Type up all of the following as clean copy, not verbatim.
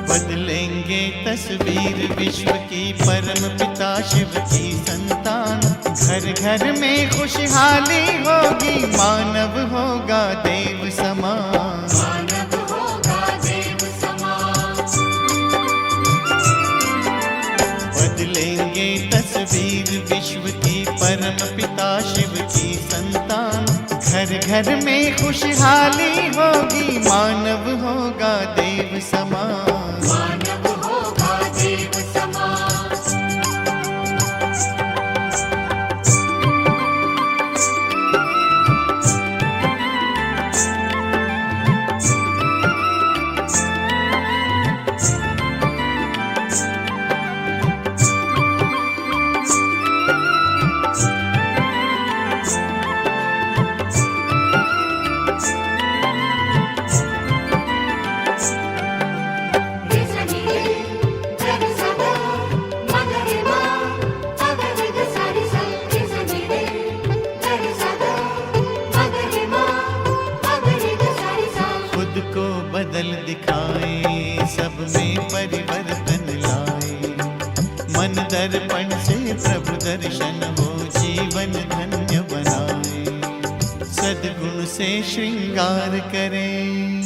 बदलेंगे तस्वीर विश्व की, परम पिता शिव की संतान। घर घर में खुशहाली होगी, मानव होगा देव समान। मानव होगा देव समान। बदलेंगे तस्वीर विश्व की, परम पिता शिव की संतान। घर घर में खुशहाली होगी, मानव होगा देव समान। मानव होगा देव समान। खुद को बदल दिखाए, सब में परिवर्तन लाए। मन दर्पण से प्रभु दर्शन हो, जीवन धन्य बनाए। सद्गुण से श्रृंगार करें,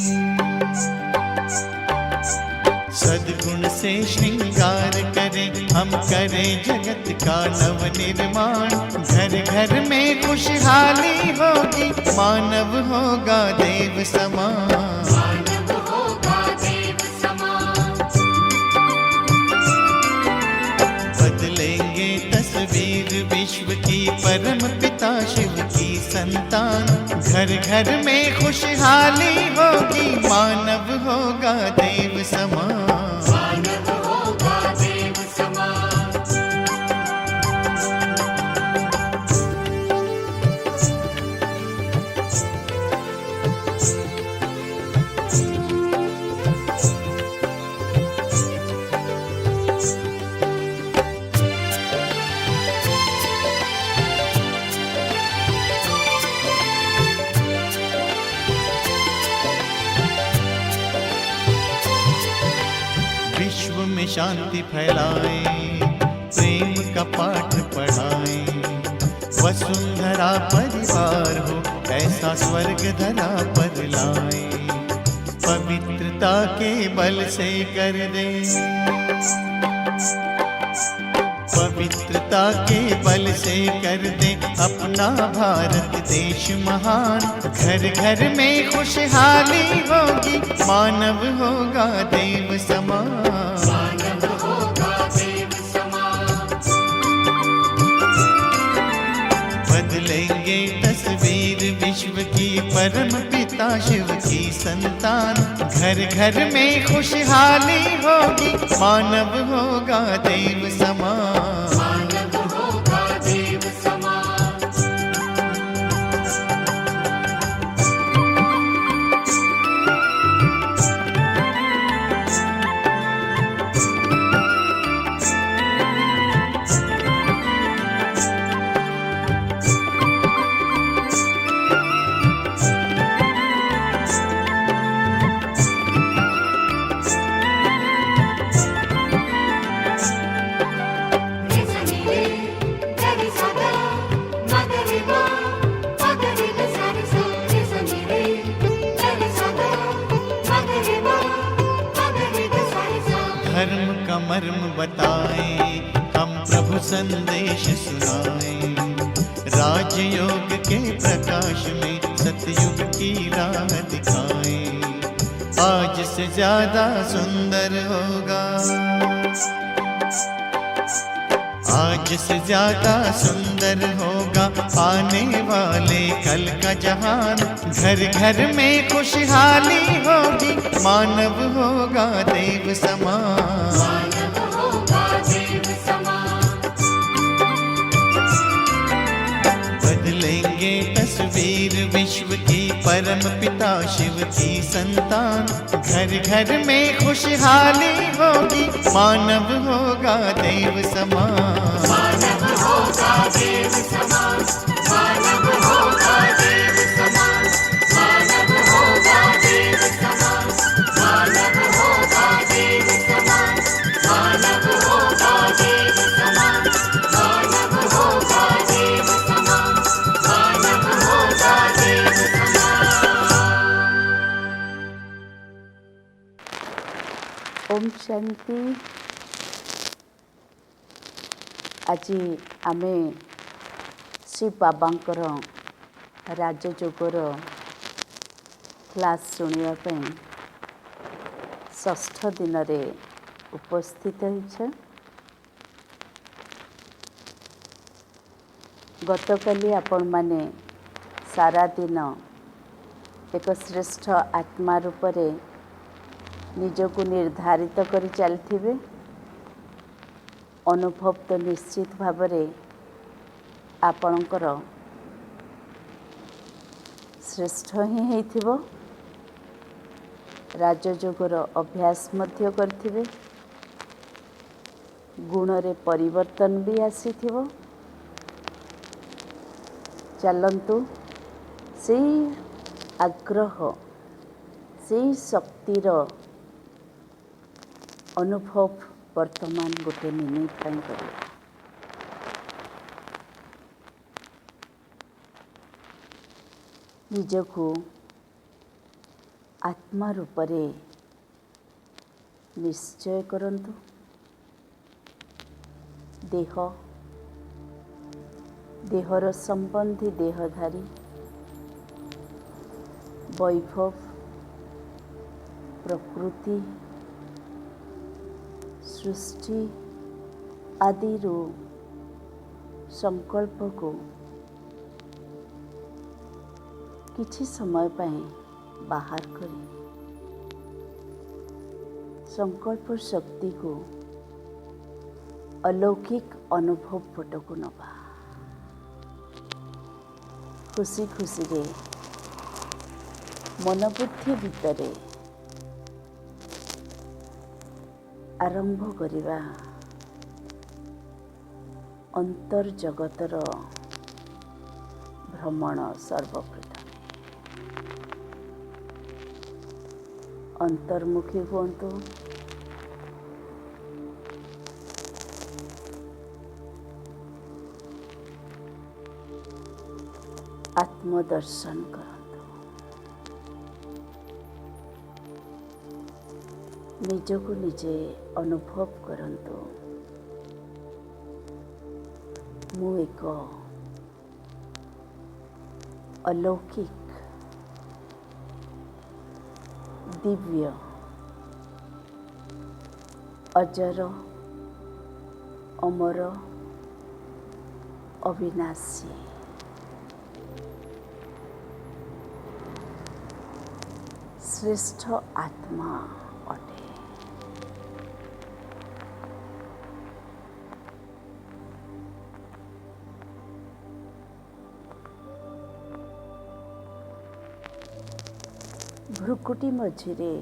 सद्गुण से श्रृंगार करें। हम करें जगत का नव निर्माण। घर घर में खुशहाली होगी, मानव होगा देव समान। मानव होगा देव समान। बदलेंगे तस्वीर विश्व की, परम पिता शिव की संतान। घर घर में खुशहाली होगी, मानव होगा देव समान। मानव होगा देव समान। विश्व में शांति फैलाए, प्रेम का पाठ पढ़ाए। वसुंधरा परिवार हो, ऐसा स्वर्ग धरा पर लाए। पवित्रता के बल से कर दे, पवित्रता के बल से कर दे अपना भारत देश महान। घर घर में खुशहाली होगी, मानव होगा देव समान। मानव होगा देव समान। बदलेंगे तस्वीर विश्व की, परम पिता शिव की संतान। घर घर में खुशहाली होगी, मानव होगा देव समान। मानव होगा देव समान। धर्म का मर्म बताएं, हम प्रभु संदेश सुनाएं। राजयोग के प्रकाश में सतयुग की राह दिखाएं। आज से ज्यादा सुंदर होगा, आज से ज्यादा सुंदर होगा आने वाले कल का जहान। घर घर में खुशहाली होगी, मानव होगा देव समान। मानव होगा देव समान। बदलेंगे तस्वीर विश्व की, परम पिता शिव की संतान। घर घर में खुशहाली होगी, मानव होगा देव समान। मानव होगा देव समान। मानव होगा देव समान। मानव होगा देव समान। मानव होगा देव समान। मानव होगा देव समान। मानव होगा देव समान। मानव होगा देव समान। ओम शांति। आज आमे श्री बाबांकर राजयोगर क्लास शुणा षष्ठ दिन रे उपस्थित होइछे। गतकाली आपण माने सारा दिन एक श्रेष्ठ आत्मा रूप रे निजको निर्धारित करी चलथिबे। अनुभव तो निश्चित भावरे आपणकर श्रेष्ठ ही हेइथिबो। राजयोगर अभ्यास मध्य करथिबे, गुण रे परिवर्तन भी आसीथिबो। चलंतु से आग्रह से शक्तिर अनुभव वर्तमान गोटे मिनिट पर करिए। निजको आत्मा रूपरे निश्चय करंतु। देह देहर संबंधी देहधारी, वैभव, प्रकृति, सृष्टि आदि संकल्प को किछि समय पाए बाहर करी संकल्प शक्ति को अलौकिक अनुभव पटको नबा। खुशी खुशी रे मनबुद्धि भितरे आरंभ करिबा अंतर्जगतर भ्रमण। सर्वप्रथम अंतर्मुखी हुअन्तु। आत्मदर्शन करन्तु। निजको निजे अनुभव करन्तु। मु एक अलौकिक दिव्य अजर अमर अविनाशी श्रेष्ठ आत्मा अटे। भ्रुकुटी मझिरे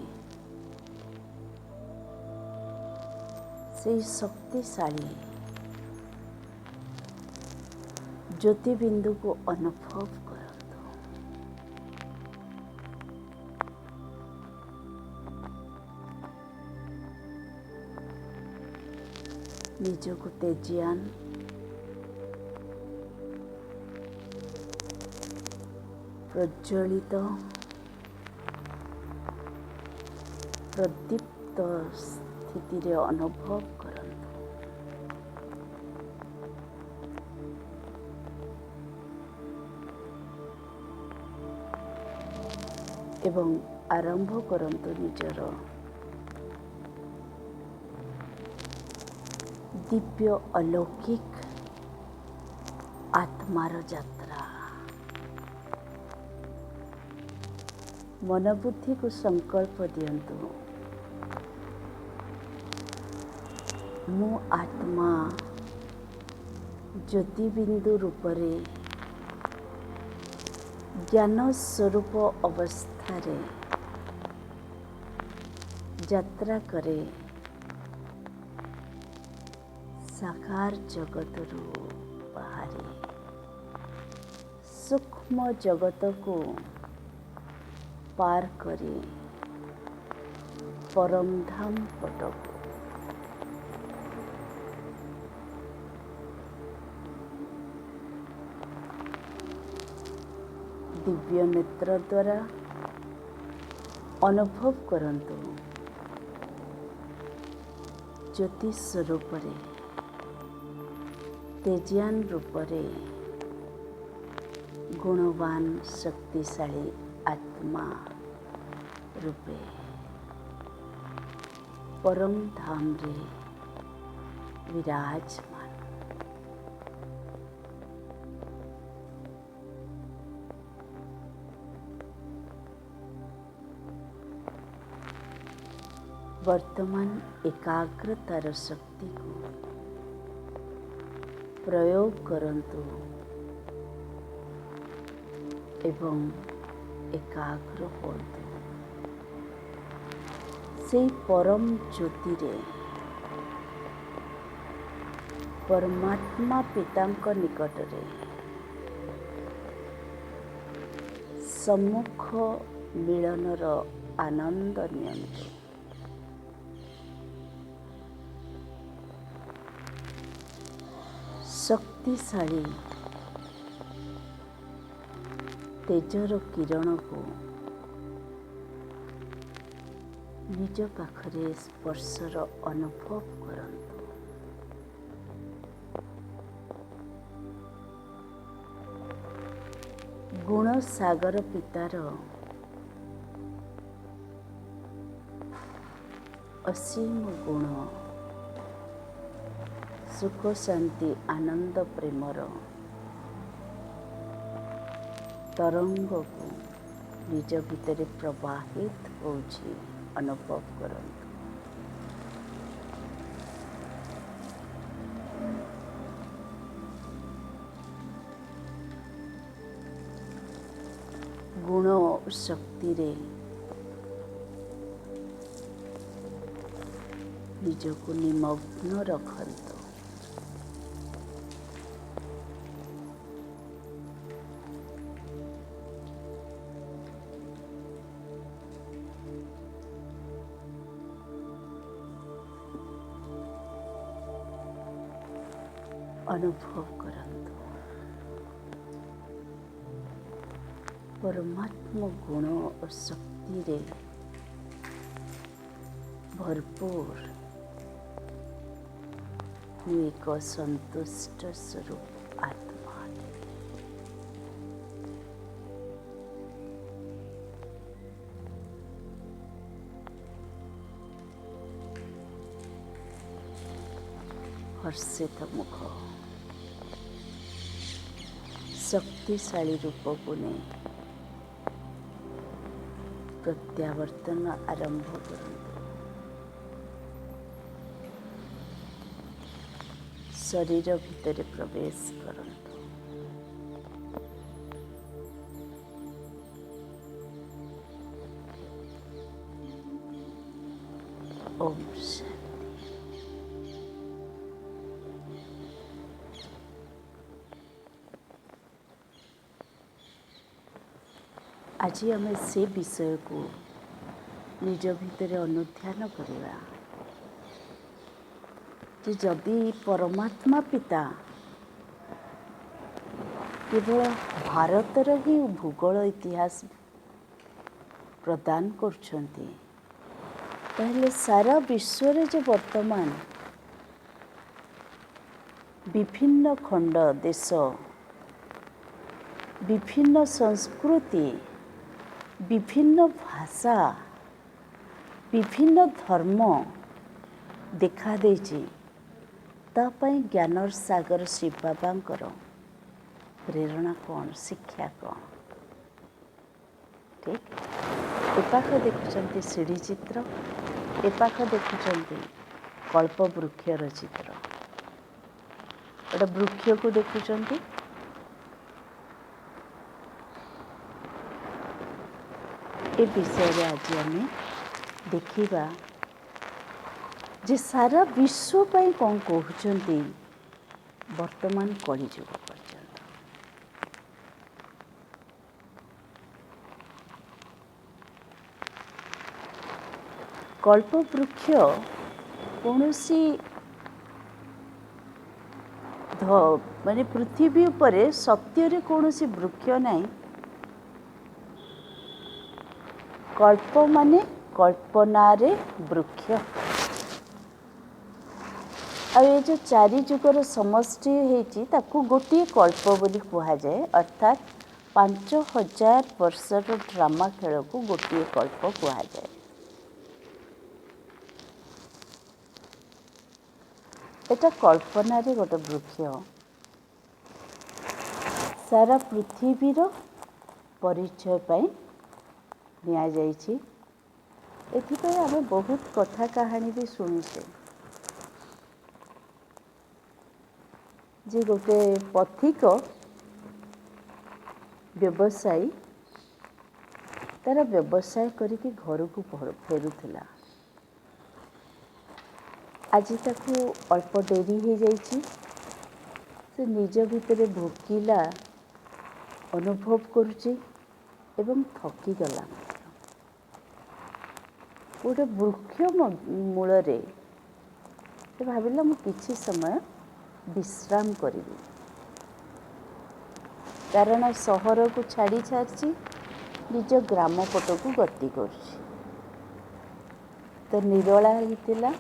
से शक्तिशाली ज्योतिबिंदु को अनुभव करंतु। निजको तेजियान प्रज्वलित प्रदीप्त स्थिति रे अनुभव करंतु। एवं आरंभ करंतु निजर दिव्य अलौकिक आत्मार यात्रा। मन बुद्धि को संकल्प दियंतु, मु आत्मा ज्योतिबिंदु रूपरे ज्ञान स्वरूप अवस्था यात्रा करे साकार जगतरू बाहरी सूक्ष्म जगत को पार करे परम धाम पटक। दिव्य नेत्र द्वारा अनुभव करंतु ज्योति स्वरूप तेजियान रूपरे गुणवान शक्तिशाली आत्मा रूपे परम धाम रे विराजमान। वर्तमान एकाग्रतार शक्ति को प्रयोग करंतु एवं एकाग्र होतु से परम ज्योति रे परमात्मा पितांक निकट रे सम्मुख मिलनर आनंद नियंतु। शक्तिशाली तेजर किरण को निज पाखरे स्पर्शर अनुभव करंतु। गुण सागर पितार असीम गुण सुख शांति आनंद प्रेमर तरंग को निज भितर प्रवाहित होउछि अनुभव करंतु। गुण शक्ति रे निजको निमग्न रखंतु। अनुभव करंतु परमात्मा गुण और शक्ति रे भरपूर एक संतुष्ट स्वरूप आत्मा। हर्षित मुख शक्तिशाली रूप को ने प्रत्यावर्तन आरंभ करंतु। शरीर भितर प्रवेश करंतु। ओम शांति। आज आम से विषय को निज भितर अनुध्यान करिवा कि जदि परमात्मा पिता केवल भारतर ही भूगोल इतिहास प्रदान करछन्ति ताहले सारा विश्व रे जो वर्तमान विभिन्न खंड देश विभिन्न संस्कृति विभिन्न ଭାଷା ବିଭିନ୍ନ ଧର୍ମ ଦେଖା ଦେଇଛି ତା ପାଇଁ ଜ୍ଞାନର ସାଗର ଶିବ ବାବାଙ୍କର ପ୍ରେରଣା କ'ଣ, ଶିକ୍ଷା କ'ଣ? ଠିକ୍ ଏପାଖ ଦେଖୁଛନ୍ତି ସିଢ଼ି ଚିତ୍ର, ଏପାଖ ଦେଖୁଛନ୍ତି କଳ୍ପ ବୃକ୍ଷର ଚିତ୍ର। ଗୋଟେ ବୃକ୍ଷକୁ ଦେଖୁଛନ୍ତି, ଏ ବିଷୟରେ ଆଜି ଆମେ ଦେଖିବା ଯେ ସାରା ବିଶ୍ୱ ପାଇଁ କ'ଣ କହୁଛନ୍ତି ବର୍ତ୍ତମାନ କଳିଯୁଗ ପର୍ଯ୍ୟନ୍ତ। କଳ୍ପବୃକ୍ଷ କୌଣସି ମାନେ ପୃଥିବୀ ଉପରେ ସତ୍ୟରେ କୌଣସି ବୃକ୍ଷ ନାହିଁ। କଳ୍ପ ମାନେ କଳ୍ପନାରେ ବୃକ୍ଷ। ଆଉ ଏ ଯେଉଁ ଚାରି ଯୁଗର ସମଷ୍ଟି ହେଇଛି ତାକୁ ଗୋଟିଏ କଳ୍ପ ବୋଲି କୁହାଯାଏ। ଅର୍ଥାତ୍ 5000 ବର୍ଷର ଡ୍ରାମା ଖେଳକୁ ଗୋଟିଏ କଳ୍ପ କୁହାଯାଏ। এটা କଳ୍ପନାରେ ଗୋଟେ ବୃକ୍ଷ ସାରା ପୃଥିବୀର ପରିଚୟ ପାଇଁ ନିଆଯାଇଛି। ଏଥିପାଇଁ ଆମେ ବହୁତ କଥା କାହାଣୀ ବି ଶୁଣୁଛେ ଯେ ଗୋଟେ ପଥିକ ବ୍ୟବସାୟୀ ତାର ବ୍ୟବସାୟ କରିକି ଘରକୁ ଫେରୁଥିଲା। ଆଜି ତାକୁ ଅଳ୍ପ ଡେରି ହେଇଯାଇଛି। ସେ ନିଜ ଭିତରେ ଭୋକିଲା ଅନୁଭବ କରୁଛି ଏବଂ ଥକିଗଲା ମଧ୍ୟ। ଗୋଟେ ବୃକ୍ଷ ମୂଳରେ ସେ ଭାବିଲା ମୁଁ କିଛି ସମୟ ବିଶ୍ରାମ କରିବି, କାରଣ ସହରକୁ ଛାଡ଼ି ସାରିଛି, ନିଜ ଗ୍ରାମ ପଟକୁ ଗତି କରୁଛି। ତ ନିରୋଳା ହେଇଥିଲା,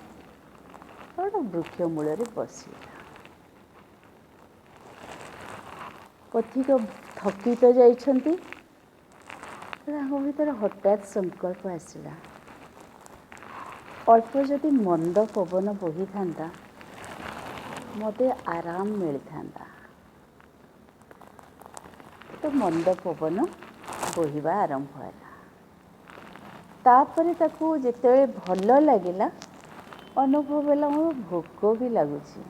ଗୋଟେ ବୃକ୍ଷ ମୂଳରେ ବସିଲା। ପଥିକ ଥକି ତ ଯାଇଛନ୍ତି, ତାଙ୍କ ଭିତରେ ହଠାତ୍ ସଂକଳ୍ପ ଆସିଲା, ଅଳ୍ପ ଯଦି ମନ୍ଦ ପବନ ବହିଥାନ୍ତା ମୋତେ ଆରାମ ମିଳିଥାନ୍ତା। ତ ମନ୍ଦ ପବନ ବହିବା ଆରମ୍ଭ ହେଲା। ତାପରେ ତାକୁ ଯେତେବେଳେ ଭଲ ଲାଗିଲା, ଅନୁଭବ ହେଲା ମୋର ଭୋକ ବି ଲାଗୁଛି।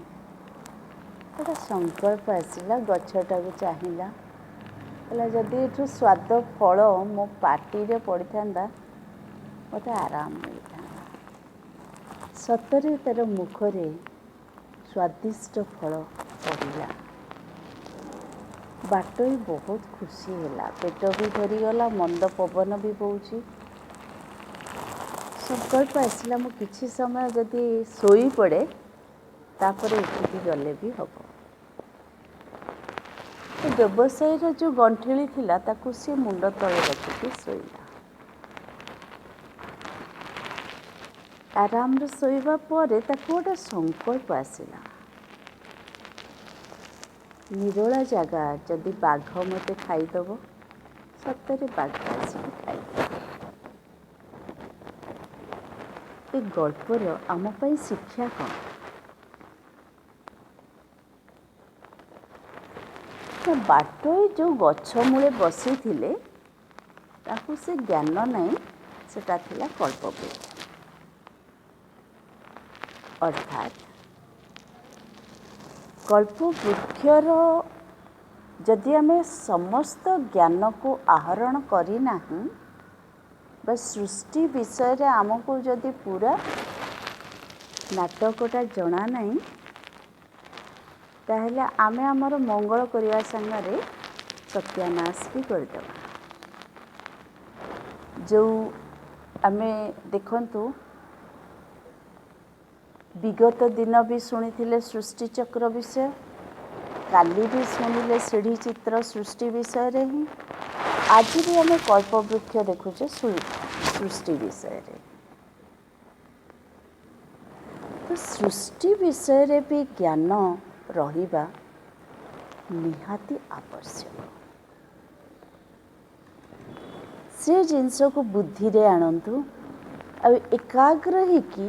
ଗୋଟେ ସଂକଳ୍ପ ଆସିଲା, ଗଛଟାକୁ ଚାହିଁଲା, କହିଲା ଯଦି ଏଠୁ ସ୍ୱାଦ ଫଳ ମୋ ପାଟିରେ ପଡ଼ିଥାନ୍ତା ମୋତେ ଆରାମ ମିଳିଥାନ୍ତା। ସତରେ ତାର ମୁଖରେ ସ୍ୱାଦିଷ୍ଟ ଫଳ ପଡ଼ିଲା। ବାଟୋଇ ବହୁତ ଖୁସି ହେଲା, ପେଟ ବି ଭରିଗଲା, ମନ୍ଦ ପବନ ବି ବହୁଛି। ସଂକଳ୍ପ ଆସିଲା ମୁଁ କିଛି ସମୟ ଯଦି ଶୋଇପଡ଼େ ତାପରେ ଉଠିକି ଗଲେ ବି ହେବ। ବ୍ୟବସାୟୀର ଯେଉଁ ଗଣ୍ଠିଳି ଥିଲା ତାକୁ ସେ ମୁଣ୍ଡ ତଳେ ରଖିକି ଶୋଇଲା। ଆରାମରେ ଶୋଇବା ପରେ ତାକୁ ଗୋଟେ ସଂକଳ୍ପ ଆସିଲା, ନିରୋଳା ଜାଗା, ଯଦି ବାଘ ମୋତେ ଖାଇଦେବ, ସତରେ ବାଘ ଆସିକି ଖାଇଦେବ। ଏ ଗଳ୍ପର ଆମ ପାଇଁ ଶିକ୍ଷା କ'ଣ? ବାଟୋଇ ଯେଉଁ ଗଛ ମୂଳେ ବସିଥିଲେ ତାଙ୍କୁ ସେ ଜ୍ଞାନ ନାହିଁ ସେଟା ଥିଲା କଳ୍ପବୃକ୍ଷ। ଅର୍ଥାତ୍ କଳ୍ପବୃକ୍ଷର ଯଦି ଆମେ ସମସ୍ତ ଜ୍ଞାନକୁ ଆହରଣ କରିନାହୁଁ ବା ସୃଷ୍ଟି ବିଷୟରେ ଆମକୁ ଯଦି ପୁରା ନାଟକଟା ଜଣା ନାହିଁ, ତାହେଲେ ଆମେ ଆମର ମଙ୍ଗଳ କରିବା ସାଙ୍ଗରେ ସତ୍ୟାନାଶ ବି କରିଦେବା। ଯେଉଁ ଆମେ ଦେଖନ୍ତୁ ବିଗତ ଦିନ ବି ଶୁଣିଥିଲେ ସୃଷ୍ଟିଚକ୍ର ବିଷୟ, କାଲି ବି ଶୁଣିଲେ ସିଢ଼ି ଚିତ୍ର ସୃଷ୍ଟି ବିଷୟରେ ହିଁ, ଆଜି ବି ଆମେ କଳ୍ପବୃକ୍ଷ ଦେଖୁଛେ ସୃଷ୍ଟି ବିଷୟରେ। ତ ସୃଷ୍ଟି ବିଷୟରେ ବି ଜ୍ଞାନ ରହିବା ନିହାତି ଆବଶ୍ୟକ। से जिनस को बुद्धि रे आणंतु आ एकाग्र होकि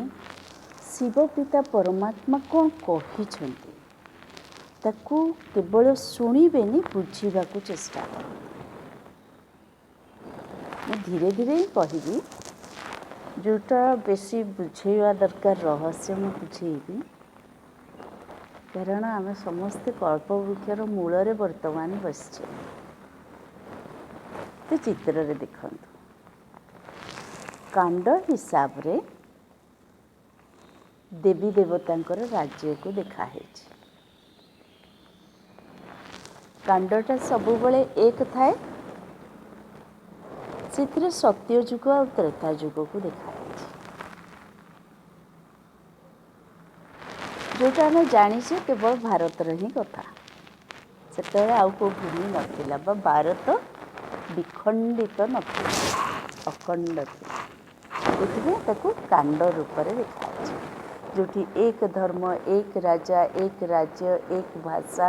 शिव पिता परमात्मा कौन कही ताकू केवल शुणिबेनी बुझा चेष्टा कर। धीरे धीरे ही कहबी जोटा बेसी बुझेवा दरकार रहस्य मैं बुझेबी कारण आम समस्ते कल्पवृक्षर मूल बर्तमान बसचे। तो चित्र रे देखु कांड हिसाब रे देवी देवतांकर राज्य को देखाई। कांडटा सबुबले एक थाए से सत्य जुग और त्रेता युग को देखाई। जोटा आम जाचे केवल भारत ही कथा से आउ को भूमि नाला भारत विखंडित नाला अखंड थी कांड रूप में देखाई जोटी एक धर्म एक राजा एक राज्य एक भाषा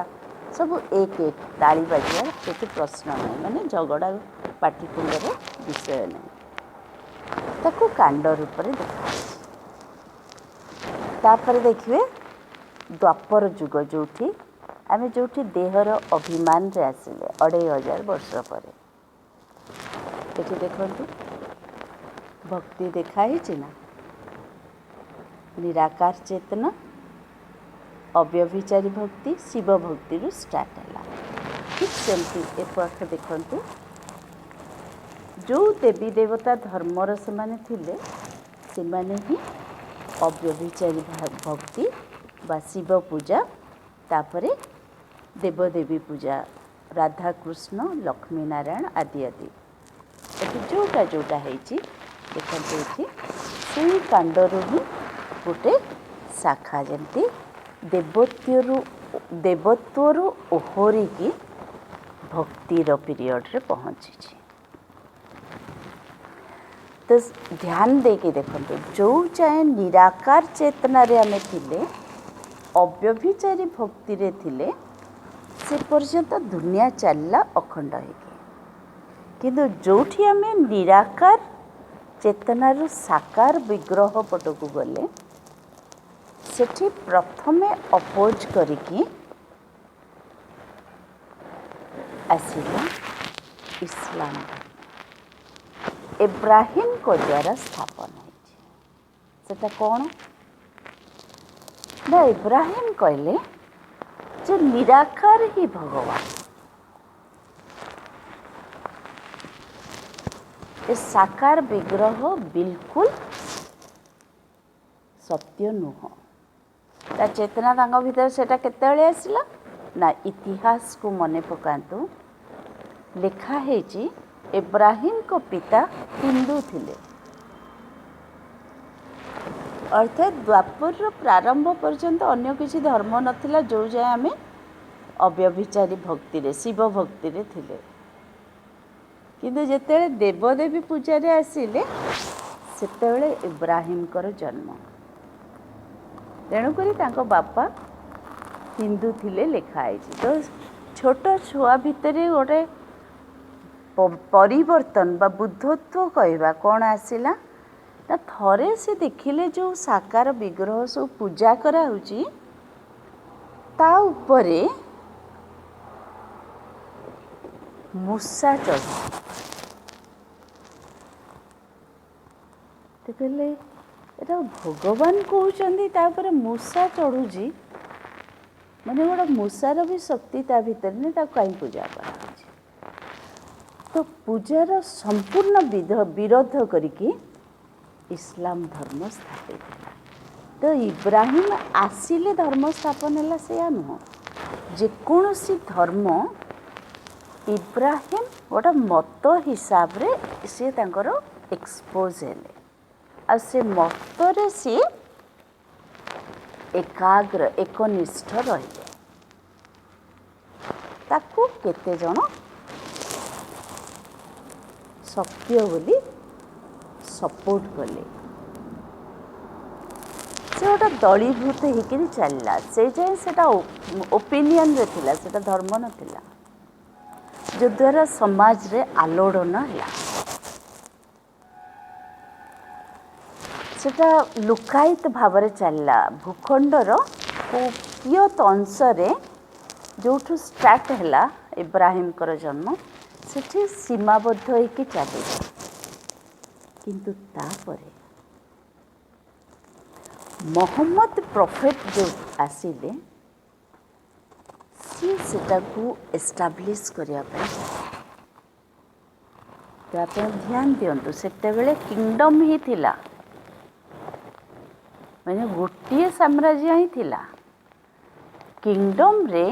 सब एक ताली बाजिया से प्रश्न नहीं माने झगड़ा पाटिकुंडर विषय नहीं ताकू कांड रूप में देखाई। देखिए द्वापर जुग जोठी आमे जोठी देहर अभिमान रे आसिले 2500 वर्ष पर देखि देखंतु भक्ति देखाई ना निराकार चेतना अव्यभिचारी भक्ति शिव भक्ति रू स्टार्ट है। ठीक सेमती एपट देखंतु जो देवी देवता धर्मर से माने थिले से माने ही अव्यभिचारी भक्ति बा शिव पूजा तापरे देवदेवी पूजा राधा कृष्ण लक्ष्मी नारायण आदि आदि जोटा जोटा होती देखते से कांडरू ही गोटे शाखा जमती देवत्वर ओहरी की भक्तिर पीरियड रे पहुँची। तो ध्यान देके देखते जो चाहे निराकार चेतना रे आमे थिले अव्यभिचारी भक्ति रे थिले से पर्यंत दुनिया चलला अखंड होगी किंतु जोठी आमे निराकार चेतनार साकार विग्रह पटक गले सेठी प्रथमे अपोज करिकी आसिला इस्लाम इब्राहिम को द्वारा स्थापन है। कौन ना इब्राहिम कहले जे निराकार ही भगवान ए साकार विग्रह बिल्कुल सत्य नुह ता चेतना तांग भीतर सेटा केतेबेले आसिला ना इतिहास को मने पकांतु लिखा है जी इब्राहिम को पिता हिंदू थिले अर्थात द्वापर प्रारंभ पर्यंत अन्य किसी धर्म नथिला जो जाए आमे अव्यभिचारी भक्ति रे शिव भक्ति रे थिले किंतु जेतेबेले देवदेवी पूजा रे आसिले सेतेबेले इब्राहिम कर जन्म तेणुकरी तांको बापा हिंदू थिले लिखाई। तो छोट छुआ भितर गोटे परिवर्तन बा बुद्धत्व कहवा कौन आसिला ना थरे से देखिले जो साकार विग्रह सब पूजा करा हुची ता उपरे मूसा चढ़ तो कहले एटा भगवान कहउचंदी ता ऊपर मूसा चढ़ुजी माने गोटे मूसार भी शक्ति ता भीतर ने ता कहीं पूजा करा तो पूजार संपूर्ण विरोध करिकी इस्लाम धर्म स्थापित है। तो इब्राहिम आसिले धर्म स्थापन है से नुह जेकोसी धर्म इब्राहिम गोटे मत हिसाब रे सी तांकर एक्सपोज हेले आ से मतरे सी एकाग्र एकनिष्ठ रहिले ताकू केते जण सत्य बोली सपोर्ट कले से गोटे दलीभूत होकर चलला से जाए सेटा ओपिनियन रे थिला सेटा धर्म नथिला जो द्वारा समाज रे आलोड़न है सेटा लुकायित भाव चलला भूखंडर कियत अंशरे जोठू स्टार्ट है इब्राहिम कर जन्म सेठी सीमाबद्ध होइकी चली किंतु तापरे मोहम्मद प्रॉफिट जो आसिले सी सेटाकू एस्टाब्लिश करिया पे तो आप ध्यान दियंतु सेते बेले किंगडम ही थिला माने गोटे साम्राज्य ही थिला किंगडम रे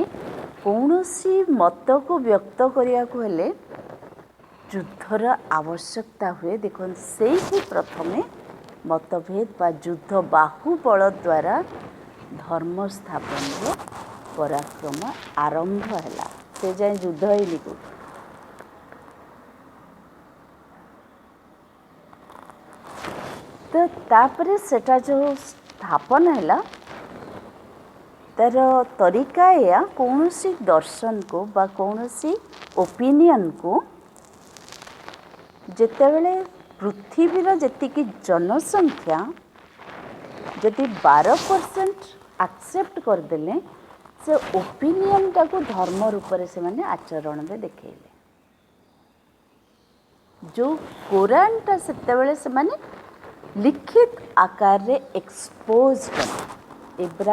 कौनसी मत को व्यक्त करिया को हेले युद्धर आवश्यकता हुए देखो से ही प्रथमे मतभेद बा युद्ध बाहुबल द्वारा धर्म स्थापन पराक्रम आरंभ है से जाए युद्ध ही को तो तापरे सेटा जो स्थापन है तार तरीका या कौन सी दर्शन को बा कौन सी ओपिनियन को जेतेबेले पृथ्वीर जेतिकी जनसंख्या जदि 12% एक्सेप्ट करदेले से ओपिनियन टाको धर्म रूप से माने आचरण में देखेले जो कुरान टा सेतेबेले से माने लिखित आकार रे एक्सपोज कर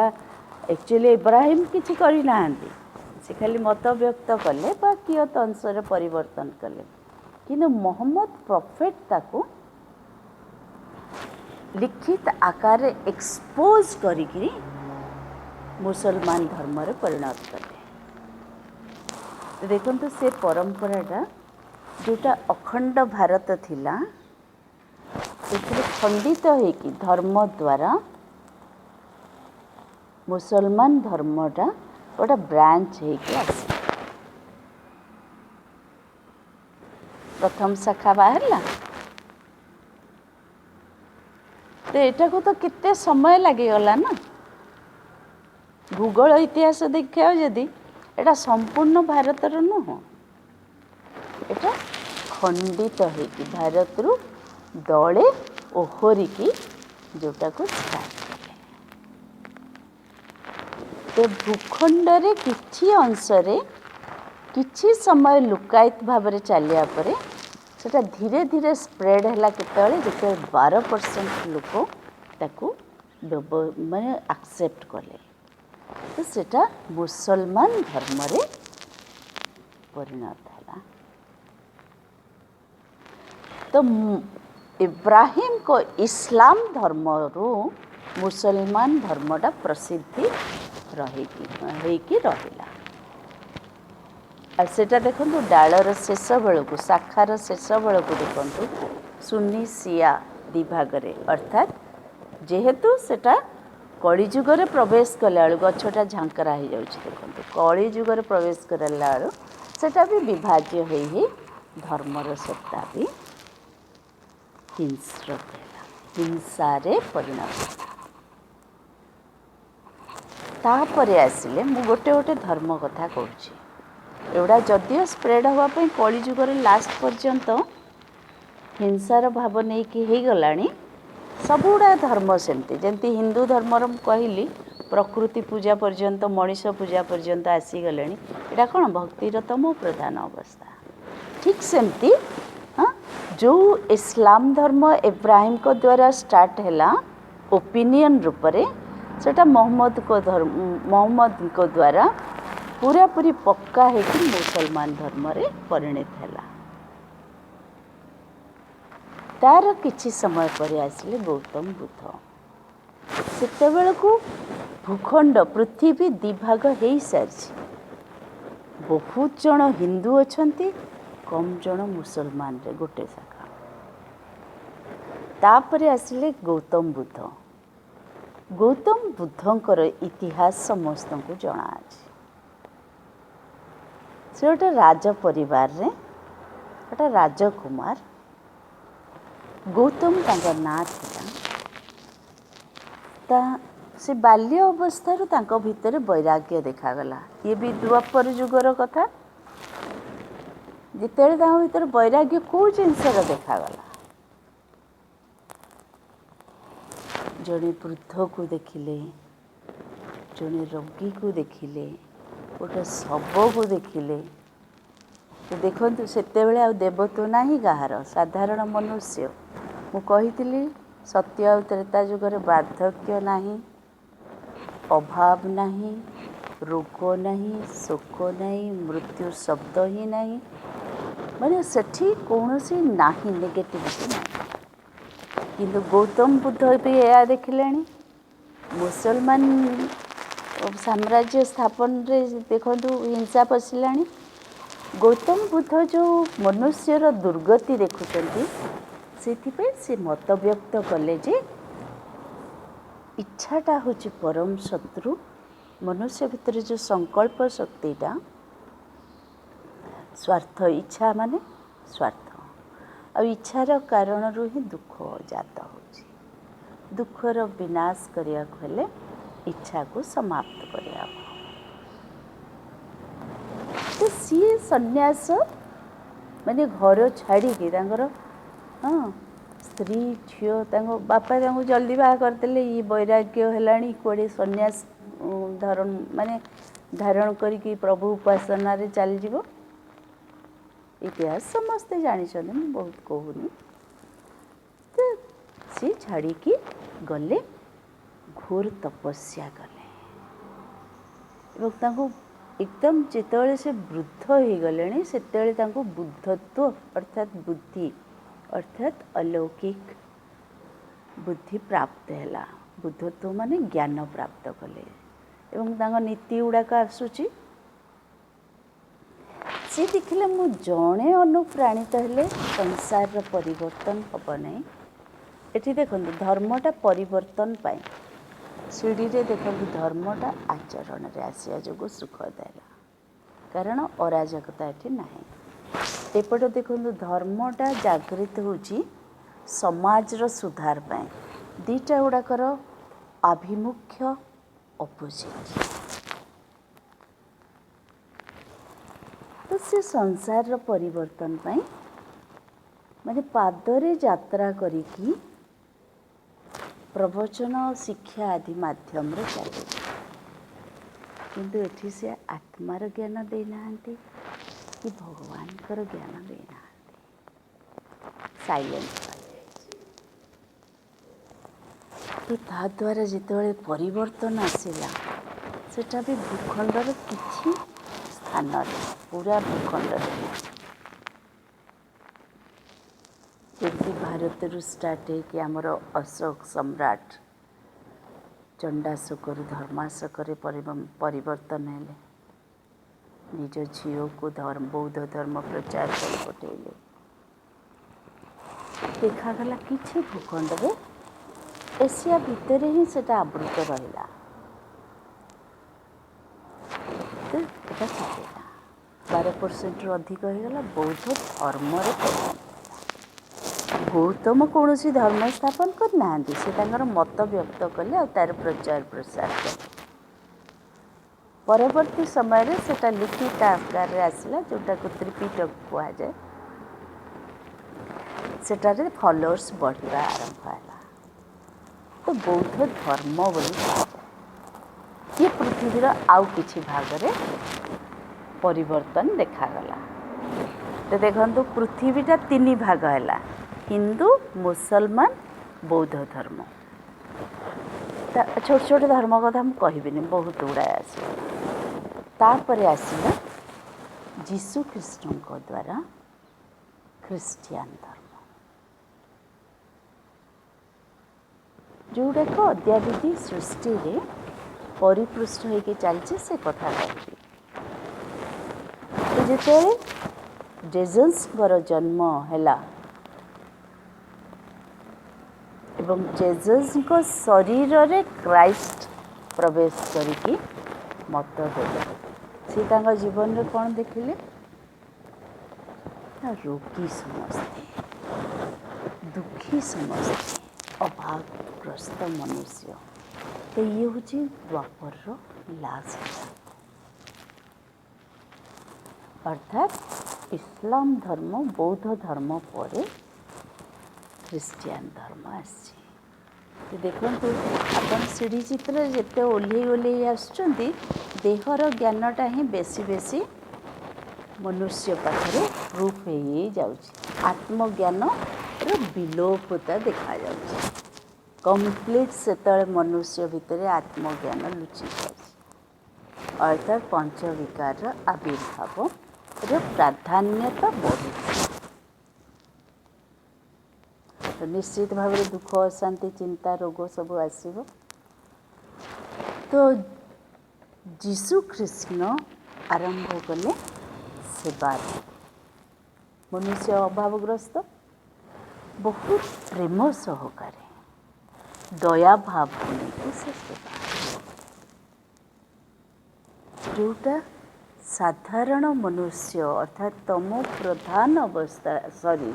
एक्चुअली इब्राहिम किछि करि नाहंती से खाली मत व्यक्त कले बा कियत अंशरे परिवर्तन कले किंतु मोहम्मद प्रॉफिट ताको लिखित आकार रे एक्सपोज करिकरी मुसलमान धर्म रे परिणत कले तो देखंतु से परंपराटा जोटा अखंड भारत थिला एथिरे खंडित होइकी धर्म द्वारा मुसलमान धर्मटा गोटे ब्रांच होइकी आसी प्रथम शाखा बाहरला तो एटा को तो कितने समय लगिगला ना भूगोल इतिहास देखा जदि एटा संपूर्ण भारतर नुह एटा खंडित होइकी भारत रु दले ओहरिकी जोटा को तो भूखंड रे किछि अंशरे किछि समय लुकायित भाव चलिया परे सेटा धीरे धीरे स्प्रेड है केतले जेते 12% लोक ताकू माने एक्सेप्ट कले तो सेटा मुसलमान धर्म रे परिणत है तो इब्राहिम को इस्लाम धर्म रु मुसलमान धर्मटा प्रसिद्धि रही रहिला सेटा देखो डालर शेष बेलू शाखार शेष बेलू देखु सुन्नी सिया दिभाग अर्थात जेहेतु सेटा कलिजुगर प्रवेश कला गछटा झांकरा हो जाउछि देखो कलिजुगर प्रवेश करला सेटा भी विभाज्य ही धर्मर सत्ता भी हिंसारे परिणत तापरे आसिले मु गोटे गोटे धर्म कथा कहूँ एवढा जदिओ स्प्रेड होगापी कलिजुगर लास्ट पर्यंत हिंसार भाव नहीं कि हो गलानी सबुड़ा धर्म सेमती जमती हिंदू धर्मर कहली प्रकृति पूजा पर्यंत मनीष पूजा पर्यंत आसीगले यहाँ कौन भक्तिर तम प्रधान अवस्था ठीक सेमती जो इस्लाम धर्म इब्राहिम को द्वारा स्टार्ट है ओपिनियन रूप से सेटा मोहम्मद को द्वारा पूरा पूरी पक्का है कि मुसलमान धर्म रे परिणत है तार किछि समय पर आसिले गौतम बुद्ध सेते बेलको भूखंड पृथ्वी दिभाग हो सारी बहुत जन हिंदू अछंती कम जन मुसलमान रे गोटे शाखा तापरे आसिले गौतम बुद्धंकर इतिहास समस्त को जना अछि से गोटे राज परिवार रे गोटे राजकुमार गौतम तांका ना था से बाल्य अवस्था तांका भितर वैराग्य देखागला ये भी द्वापर युगर कथा जिते भीतर वैराग्य कौ जिनसर देखागला जड़े वृद्ध को देखिले, जड़े रोगी को देखिले, गोटे शव को देखिले। तो देखु सेतेबेले आ देवत्व नाही गाहार साधारण मनुष्य। मु कहितली सत्य आ त्रेता जुगर बार्धक्य नाही, अभाव नाही, रोग नहीं, शोक नहीं, मृत्यु शब्द ही नहीं, माने सेठी कौनसी नाही नेगेटिविटी नहीं। किंतु गौतम बुद्ध भी यह देखिले मुसलमान साम्राज्य स्थापन रे देखु हिंसा पशिला। गौतम बुद्ध जो मनुष्यर दुर्गति देखुंट से मत व्यक्त कले जे इच्छाटा हूँ परम शत्रु। मनुष्य भितर जो संकल्प शक्तिटा स्वार्थ, इच्छा माने स्वार्थ आ इच्छार कारण ही दुख जात हो। दुखर विनाश करने हेले इच्छा को समाप्त करने तो सी सन्यास माने घर छाड़ी हाँ स्त्री झील बापा जल्दी बाहा करदे। ये वैराग्य है कौड़े सन्यास धारण माने धारण करिकी प्रभु उपासना रे चली जीवो। इतिहास समस्ते जानते मुझे बहुत कहूनी। तो सी छाड़ी की गले घोर तपस्या कले एकदम जिते से वृद्ध हो गले से बुद्धत्व अर्थात बुद्धि अर्थात अलौकिक बुद्धि प्राप्त है। बुद्धत्व माने ज्ञान प्राप्त कले एवं नीति गुड़ाक आसूची सी देखिले मु जड़े अनुप्राणित हेले संसार परिवर्तन हम नहीं। एठी देखंतु धर्मटा परिवर्तन पाए सीढ़ी रे देखंतु धर्मटा आचरण रे आसिया जो सुख देला कारण अराजकता एठी नाही। एपटे देखंतु धर्मटा जागृत होची समाज रो सुधार पाए। दीटा गुड़ाकर आभिमुख्य अपोजिट। तो से संसार परिवर्तन पाई माने पादरे यात्रा करिकी प्रवचन शिक्षा आदि माध्यम रे चले। किंतु एठी से आत्मार ज्ञान देना कि भगवान कर ज्ञान देना साइलेंट। तो ता द्वारा जिते परिवर्तन आसला सेटा भी भूखंडर किछि स्थान पूरा भूखंड जमी भारत स्टार्ट है आमर अशोक सम्राट चंडाशोक धर्माशोक परिवर्तन है। निज झील को बौद्ध धर्म प्रचार कर पठेले देखागला किछि भूखंड रे एशिया भितर ही सेटा आवृत रहिला। तो एटा चलेगा 12% रु अधिक होगला बौद्ध धर्म रे। गौतम कौन धर्म स्थापन करना से मत व्यक्त कले और तार प्रचार प्रसार कले। परवर्ती समय रे सेटा लिखित आकार रे आसला जोटा को त्रिपिटक कहा जाए। सेटारे फॉलोअर्स बढ़िया आरंभ है। तो बौद्ध धर्म बोली ये पृथ्वीर आउ किछि भाग रे परिवर्तन देखागला। तो देखंतु पृथ्वीटा 3 भाग है हिंदू मुसलमान बौद्ध धर्म। छोट छोट धर्म कथा हम कहबिनी बहुत गुड़ाए आसला। तापर आसला जीशु ख्रीष्ट द्वारा ख्रीस्टियान धर्म जोड़ाक अद्यावधि सृष्टि रे परिपृष्ठ होके चलছে से कथा कहबी। तो जेते जेजसଙ୍କର जन्म हैला एवं जेजसଙ୍କ शरीर क्राइस्ट प्रवेश करिकी मत देले से तांका जीवन रे कौन देखिले ना रोगी समझते दुखी समझते अभावग्रस्त मनुष्य। तो ये हूँ द्वापर लास्ट अर्थात इस्लाम धर्म बौद्ध धर्म पर ख्रीस्टियान धर्म आसी। देखु आप सीढ़ी चित्र जिते ओह्लई ओह्लई आसुँच देहर ज्ञानटा ही बेसी बेसी मनुष्य पाखे प्रूफ हो जाऊँच आत्मज्ञान विलोपता देखा जाऊँच कम्प्लीट से मनुष्य भितर आत्मज्ञान लुचि जाए अर्थात पंच विकार आविर्भाव प्राधान्यता बढ़ी तो निश्चित भाव दुख अशांति चिंता रोग सब आसब तो जीशु कृष्ण आरंभ कले सेवा मनुष्य अभावग्रस्त बहुत प्रेम सहकारे दया भाव नहीं से सेवा जोटा साधारण मनुष्य अर्थात तमो प्रधान अवस्था सॉरी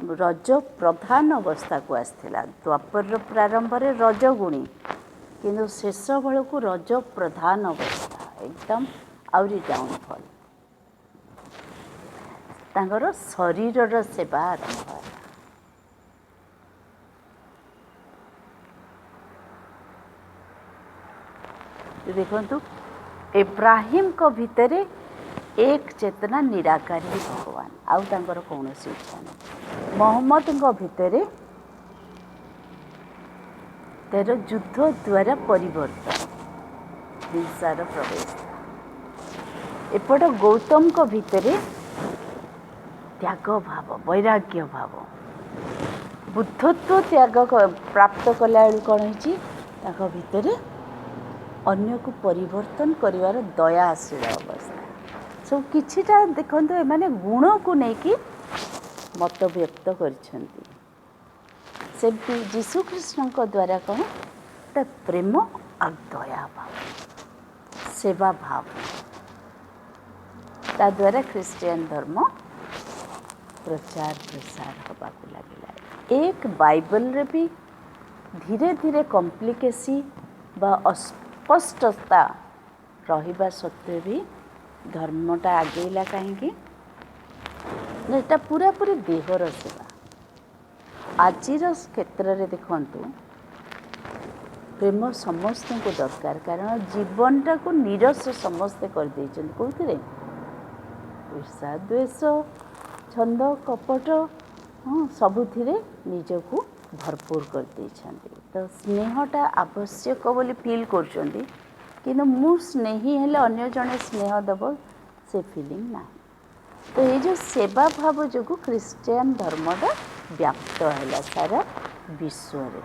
रज प्रधान अवस्था को आसला द्वापर प्रारंभ में रजगुणी किंतु शेष बेल को रज प्रधान अवस्था एकदम आउरी डाउनफॉल तांकर शरीर सेवा आरंभ है देखु इब्राहिम को भितरे एक चेतना निराकारी भगवान आउ तांकर कौन इच्छा नहीं मोहम्मद को भितरे तेर युद्ध द्वारा परिवर्तन हिंसार प्रवेश एपट गौतम को भितरे त्याग भाव वैराग्य भाव बुद्धत्व त्याग प्राप्त कला कौन हो भितरे अन्य को परिवर्तन करिवार दया आशील अवस्था सब किछिटा देखते एमाने गुण को लेकिन मत व्यक्त करछंती से जीशु कृष्ण द्वारा कौन ता प्रेम और दया भाव सेवा भाव ता द्वारा ख्रिस्टियन धर्म प्रचार प्रसार होगा लगे एक बाइबल रे भी धीरे धीरे कॉम्प्लिकेसी बा अस्पष्टता रहिबा सत्वे भी धर्मटा आगेला कहीं एटा पूरा पूरी देहर सेवा आजिर क्षेत्र में देखु प्रेम समस्त को दरकार कारण जीवनटा को नीरस समस्ते कर देइछन कोथिरे ईर्षा द्वेष छंद कपट हाँ सबुथिरे निजको भरपूर कर देइछन तो स्नेहटा आवश्यक बोली फील करछन्ती किंतु मु स्नेही हेले अन्य जने स्नेह देव से फीलिंग ना तो ये जो सेवा भाव जो ख्रिस्टियन धर्मटा व्याप्त है सारा विश्व रे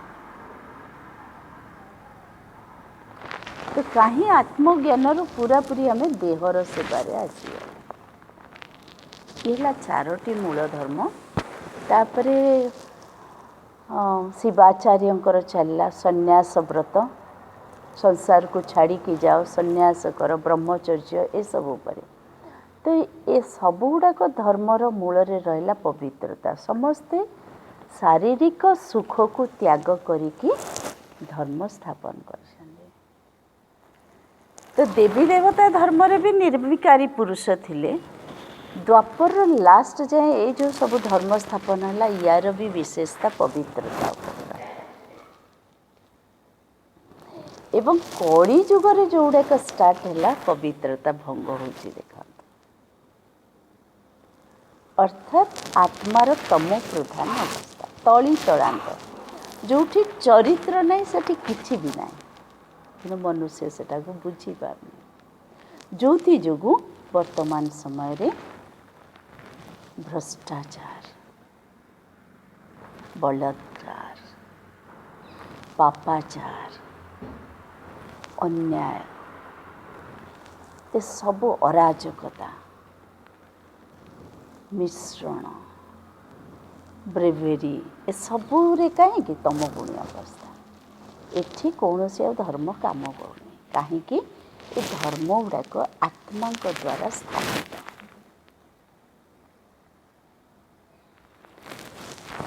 तो कहीं आत्मज्ञान पूरा पूरी आम देहर सेवार आसवा ये चारोटी मूल धर्म तापरे शिवाचार्य चलला संन्यास व्रत संसार को छाड़ी की जाओ संन्यास कर ब्रह्मचर्य ये सब उपरे तो ये सब गुड़ाक धर्मर मूल रहा पवित्रता समस्ते शारीरिक सुख को त्याग करिकी धर्म स्थापन कर तो देवी देवता धर्म रे भी निर्विकारी पुरुष थिले द्वापर लास्ट जाए ये जो सब धर्म स्थापन है यार भी विशेषता पवित्रता एवं कली जुगर जो गुड़ाक स्टार्ट है पवित्रता भंग हो देखा अर्थात आत्मार तमो प्रधान अवस्था तली तलांत जो चरित्र नहीं सेठी किछि भी नहीं कि मनुष्य सेटा को बुझी पारनी जो जोगु वर्तमान समय रे भ्रष्टाचार बलात्कार पापाचार अन्याय ये सब अराजकता मिश्रण ब्रेवेरी ए सबूरे कहीं तम गुणी अवस्था एठी कौन से धर्म काम करूनी कहीं धर्म गुड़ाक आत्मा द्वारा स्थापित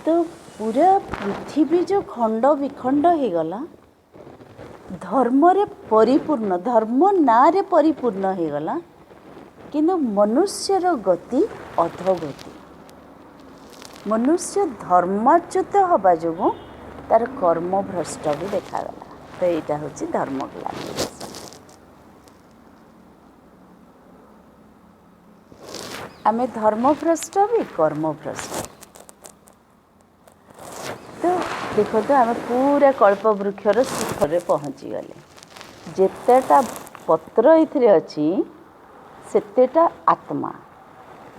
तो पूरा पृथ्वी जो खंड विखंड हो गला धर्म रे परिपूर्ण धर्म ना रे परिपूर्ण हो गला किंतु मनुष्यर गति अधोगति मनुष्य धर्मच्युत हवा जो तार कर्म भ्रष्ट भी देखागला। तो यहाँ हूँ धर्मग्लानि देश। आमे धर्मभ्रष्ट भी कर्मभ्रष्ट। तो देखो तो आम पूरा कल्प वृक्षर शिखर पहुँची गले। जेतेटा पत्र ये अच्छी सेतेटा आत्मा,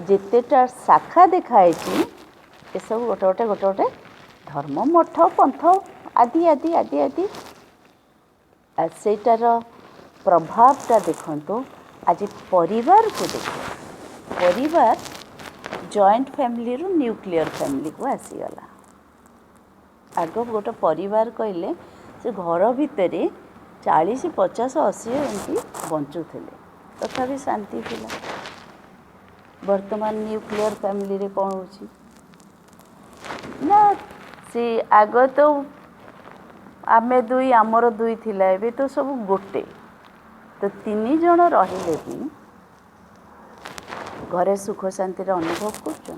जेतेटा शाखा देखाई ये सब गोटे गोटे गोटे गोटे धर्म मठ पंथ आदि आदि आदि आदि सेटार प्रभावटा देखो। आज परिवार को देख, परिवार जॉइंट फैमिली रू न्यूक्लियर फैमिली को आसीगला। आग गोटे परिवार कहले से घर भितर 40-50-80 एमती बंचुले तथापि शांति थिला। वर्तमान न्यूक्लियर फैमिली रे कौन होची ना से आग तो आमे दुई आमर दुई थिला एबे तो सब गोटे। तो 3 जण रहिले भी घरे सुख शांति रे अनुभव कर।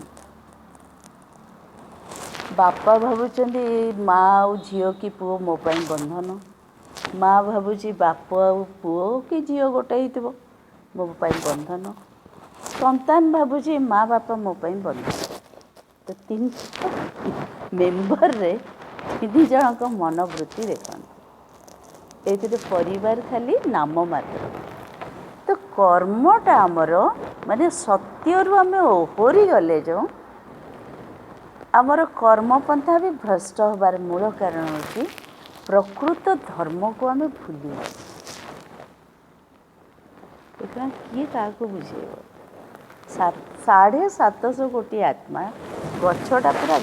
बापा भावुचंदी माँ आउ झील कि पुओ मो पाई बंधन, माँ भावुची बाप आउ पुओ कि झील गोटे हो मो पाई बंधन, संतान भावुची माँ बापा मो पाई बंधन। तो 3 मेम्बर रे 3 जन को मनोवृत्ति देखते ये परिवार खाली नाम मात्र। तो कर्मटा आमर माने सत्य रु आम ओहरी गले जो आमर कर्मपंथा भी भ्रष्ट होबार मूल कारण होची प्रकृत धर्म को आम भूली। देखना किए क्या बुझेब 750 कोटी आत्मा गछटा पूरा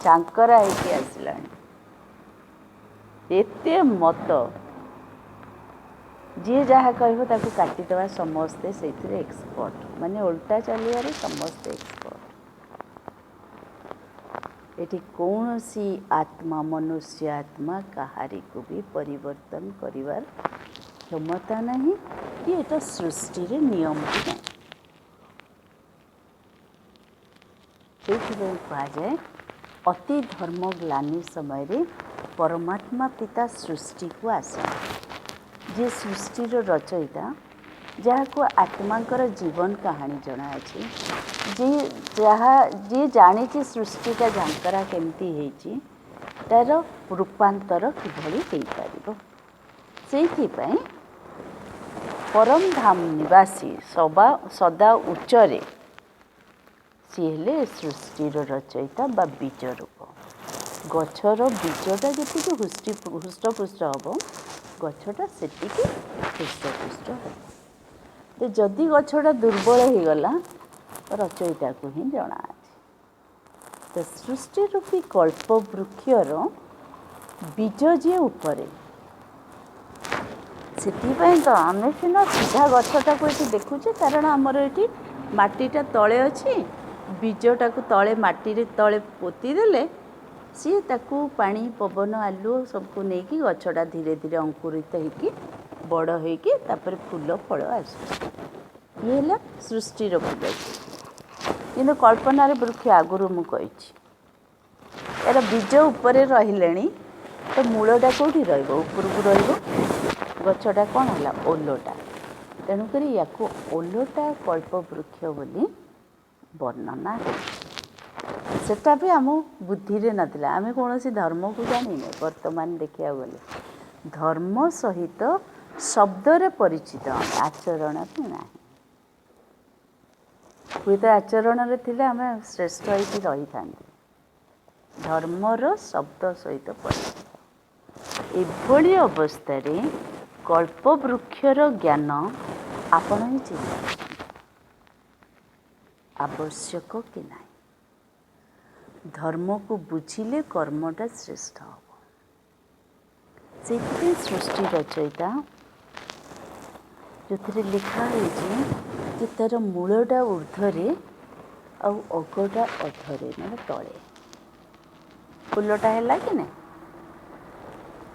चांकरा होके आसला। एते मत जी जहाँ कह काटिदेवा समस्ते से एक्सपर्ट माने उल्टा चलिए समस्ते एक्सपर्ट। एटी कौन सी आत्मा मनुष्य आत्मा कहारी को भी परिवर्तन करिवार क्षमता नहीं कि एटा सृष्टि रे नियम भी नहीं। कहा जाए अति धर्म ग्लानि समय रे परमात्मा पिता सृष्टि को आसे। जे सृष्टि रचयिता जहाँ को आत्मांकर जीवन कहानी जना अच्छी जी जानी सृष्टिटा झांकरा केमती है तार रूपांतर किभली हो पारिबो। सेइथिपाई परम धाम निवासी सदा उच्चरे सी हेले सृष्टिर रचयिता बा बीज रूप। गछर बीजटा जी हृष्टपुष्ट हम गछटा से हृष्टपुष्ट हम। तो जदि गछटा दुर्बल हो गला रचयिता को ही जना अच्छे। तो सृष्टि रूपी कल्प वृक्षर बीज जी उपरे से तो आम सीना सीधा गछटा को ये देखुचे कारण आमर ये मटीटा तले अच्छी बीजटा को तले माटी तले पोती देले सी ताकू पानी पवन आलू सबको लेकिन गछटा धीरे धीरे अंकुरित होगी बड़ होगी तापर फूल फल आस ये सृष्टिर फूल। किंतु कल्पनार वृक्ष आगुरी मुझे यार बीज उपरे रही तो मूलटा कौटी रपरकू रछटा कौन है ओलटा। तेणुक या ओलटा कल्प वृक्ष बोली वर्णना है। सेटा भी आम बुद्धि नाला आम कौन धर्म को जानी वर्तमान देखा गले धर्म सहित शब्दरे परिचित आचरण ना हुए तो आचरण थे आम श्रेष्ठ होती रही था। धर्मर शब्द सहित परिचित एभली अवस्था कल्प वृक्षर ज्ञान आपण ही चिंता आवश्यक कि ना। धर्म को बुझिले कर्मटा श्रेष्ठ हम। से सृष्टि रचयिता जो लिखाई कि तार मूलटा ऊर्ध्वरे आउ अगटा अधरे मैंने तले फूलटा है कि ना।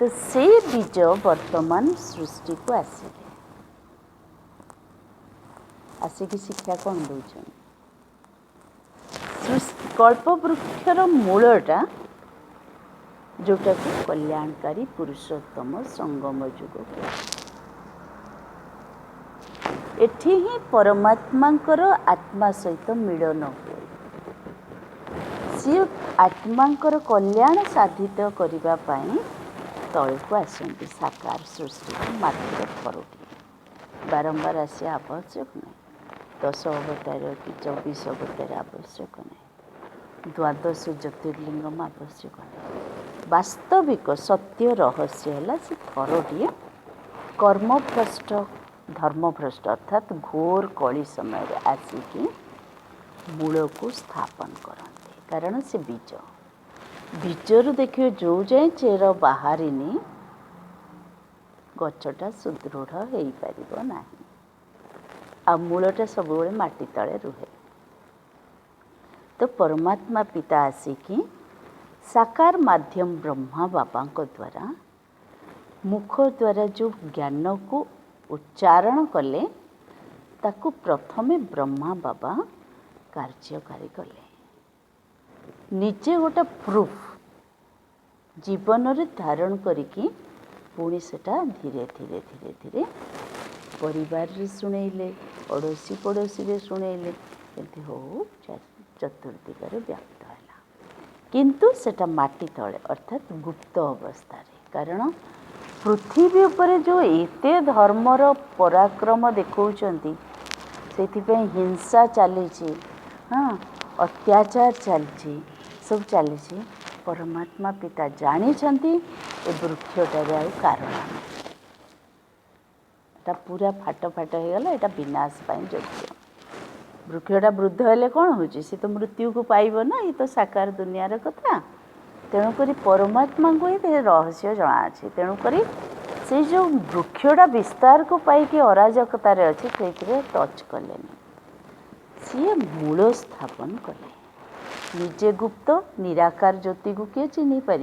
तो से बीज वर्तमान सृष्टि को आसिक शिक्षा कौन दौरान कल्प वृक्षर मूलटा जोटाको कल्याणकारी पुरुषोत्तम संगम युग एठी ही परमात्मांकर आत्मा सहित मिलन हुए सी आत्मांकर कल्याण साधित करिबा पाई तळକୁ आसନ୍ତି साकार सृष्टि मात्र थरोटी बारंबार आसिया आवश्यक नहीं 10 अवतार कि 24 अवतार आवश्यक नहीं द्वादश ज्योतिर्लिंगम आवश्यक नहीं वास्तविक सत्य रहस्य है से थरोटी कर्मभ्रष्ट धर्मभ्रष्ट अर्थात घोर कली समय आसिकी मूल को स्थापन करते कारण से बीज बीजरू देखिए जो जाए चेर बाहरिनी गछटा सुदृढ़ हो पार ना आ मूलटा सब माटी तले रुहे तो परमात्मा पिता आसिकी साकार माध्यम ब्रह्मा बाबा द्वारा मुख द्वारा जो ज्ञान को उच्चारण कले ताकू प्रथमे ब्रह्मा बाबा कार्यकारी कले निजे गोटे प्रूफ जीवन रे धारण करिकी पुणी सेटा धीरे धीरे धीरे धीरे परिवार रे सुनेइले पड़ोसी पड़ोसी रे सुनेइले एमती हो चतुर्दिगरे व्याप्त हैला किंतु सेटा माटी तले अर्थात गुप्त अवस्था रे कारण पृथ्वी उपरे जो एते धर्मर पराक्रम देखौचंती सेथिपई हिंसा चली हाँ अत्याचार चलछि सब चली परमात्मा पिता जानी ए वृक्षटार कारण एटा पूरा फाट फाट हो गला एटा विनाश पाई योग्य वृक्षटा वृद्ध हेले कौन होची सी तो मृत्यु को पाइब ना ये तो साकार दुनियार कथा तेणुक परमात्मा को ही रहस्य जना अच्छे तेणुक से जो वृक्षटा विस्तार को पाई अराजकतार अच्छे से टच कले सी मूल स्थापन कले निजे गुप्त निराकार ज्योति को किए चिन्ह पार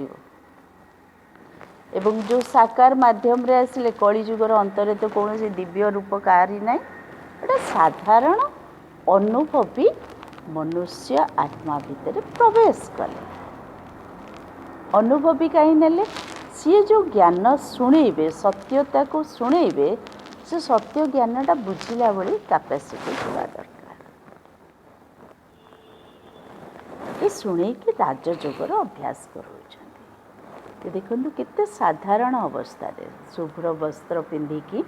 एवं जो साकार माध्यम रे आसिले कली जुगर अंतरे तो कौन से दिव्य रूप कारी ना एटा साधारण अनुभवी मनुष्य आत्मा भितर प्रवेश कले अनुभवी कहीं नेले सी जो ज्ञान शुणेबे सत्यता को शुणेबे से सत्य ज्ञानटा बुझिला भली कैपेसिटी होगा दरकार ये शुणे कि राजयोगर अभ्यास कर देखु केते साधारण अवस्था रे शुभ्र वस्त्र पिंधिकी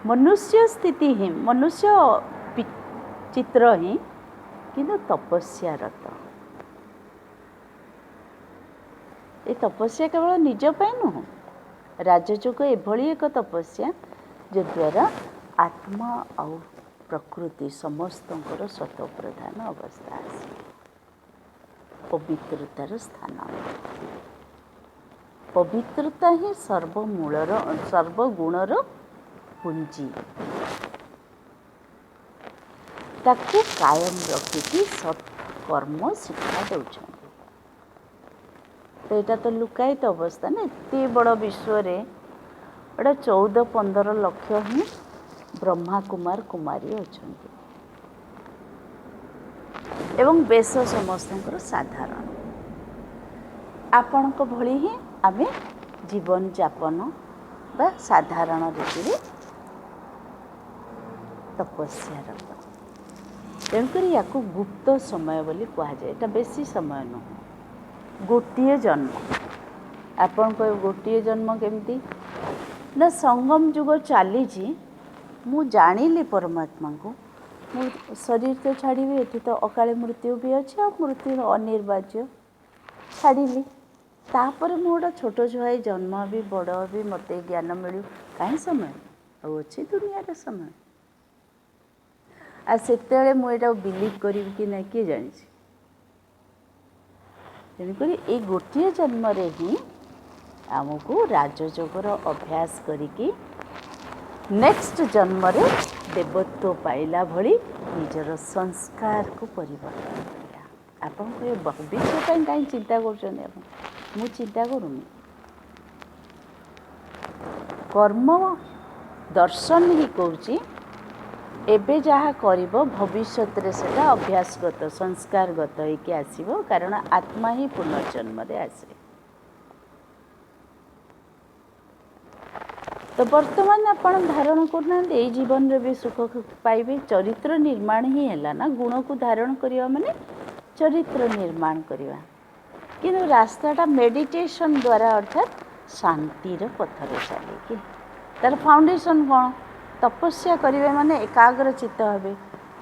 मनुष्य स्थिति ही मनुष्य चित्र ही किंतु तपस्या रत ये तपस्या केवल निज पाई नुह राजयोग एभली एक तपस्या जो द्वारा आत्मा और प्रकृति समस्तंकर स्वत प्रधान अवस्था आसे पवित्रतार स्थान पवित्रता ही सर्वमूलर सर्वगुणर पुंजी ताकू कायम रखिकी सत्कर्म शिक्षा दौरान तो यहाँ तो लुकायित अवस्था ना एत बड़ विश्व रे एटा 14-15 लाख ही ब्रह्मा कुमार कुमारी अच्छा एवं बेश समस्त साधारण आपण भली ही आमे जीवन यापन बा साधारण रीति तपस्या तेणुक या गुप्त समय बोली कहुए एटा बेसी समय नुह गोटे जन्म आपण कह गोटे जन्म केमती ना संगम जुग चली मु जानिली परमात्मा को मु शरीर तो छाड़ी ये तो अकाले मृत्यु भी अच्छे और मृत्यु अनिर्वाज्य छाड़ी तापर मु गोटे छोट छुआ जन्म भी बड़ भी मत ज्ञान मिलू कहीं समय और अच्छी दुनिया समय आ से मुझे बिलीव करी कि ना किए जानी तेणुक ये गोटे जन्म ही आमको राजयोगर अभ्यास करिकी नेक्स्ट जन्म रे देवत्व पाइला भली निजर संस्कार को परिवर्तन करा आपन को भविष्य कहीं चिंता कर मु चिंता करूनी कर्म दर्शन ही कहूँ एबे जहाँ करिबो भविष्य से अभ्यासगत संस्कारगत होइके आसीबो कारण आत्मा ही पुनर्जन्म रे आसे तो वर्तमान आपण धारण करना ए जीवन रे भी सुख पाइबे। चरित्र निर्माण ही है ना, गुण को धारण करवा माने चरित्र निर्माण करवा। किंतु रास्ताटा मेडिटेशन द्वारा अर्थात शांतिर पथरे चले कि तार फाउंडेशन कौन तपस्या करेंगे माने एकाग्र चित्त हे।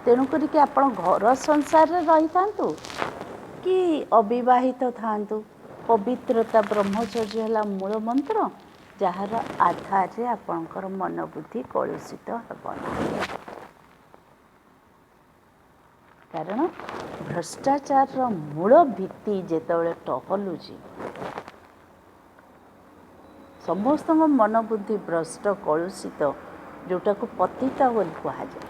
तेणु करके आपण घर संसार रही था कि अविवाहित था, पवित्रता ब्रह्मचर्य है मूल मंत्र जार आधार रे आपणकर मन बुद्धि कलुषित हेबना। कारण भ्रष्टाचार मूल भित्ति जेतबेले टहलुची समस्त मन बुद्धि भ्रष्ट कलुषित जोटा को पतिता बोली कहा जाए।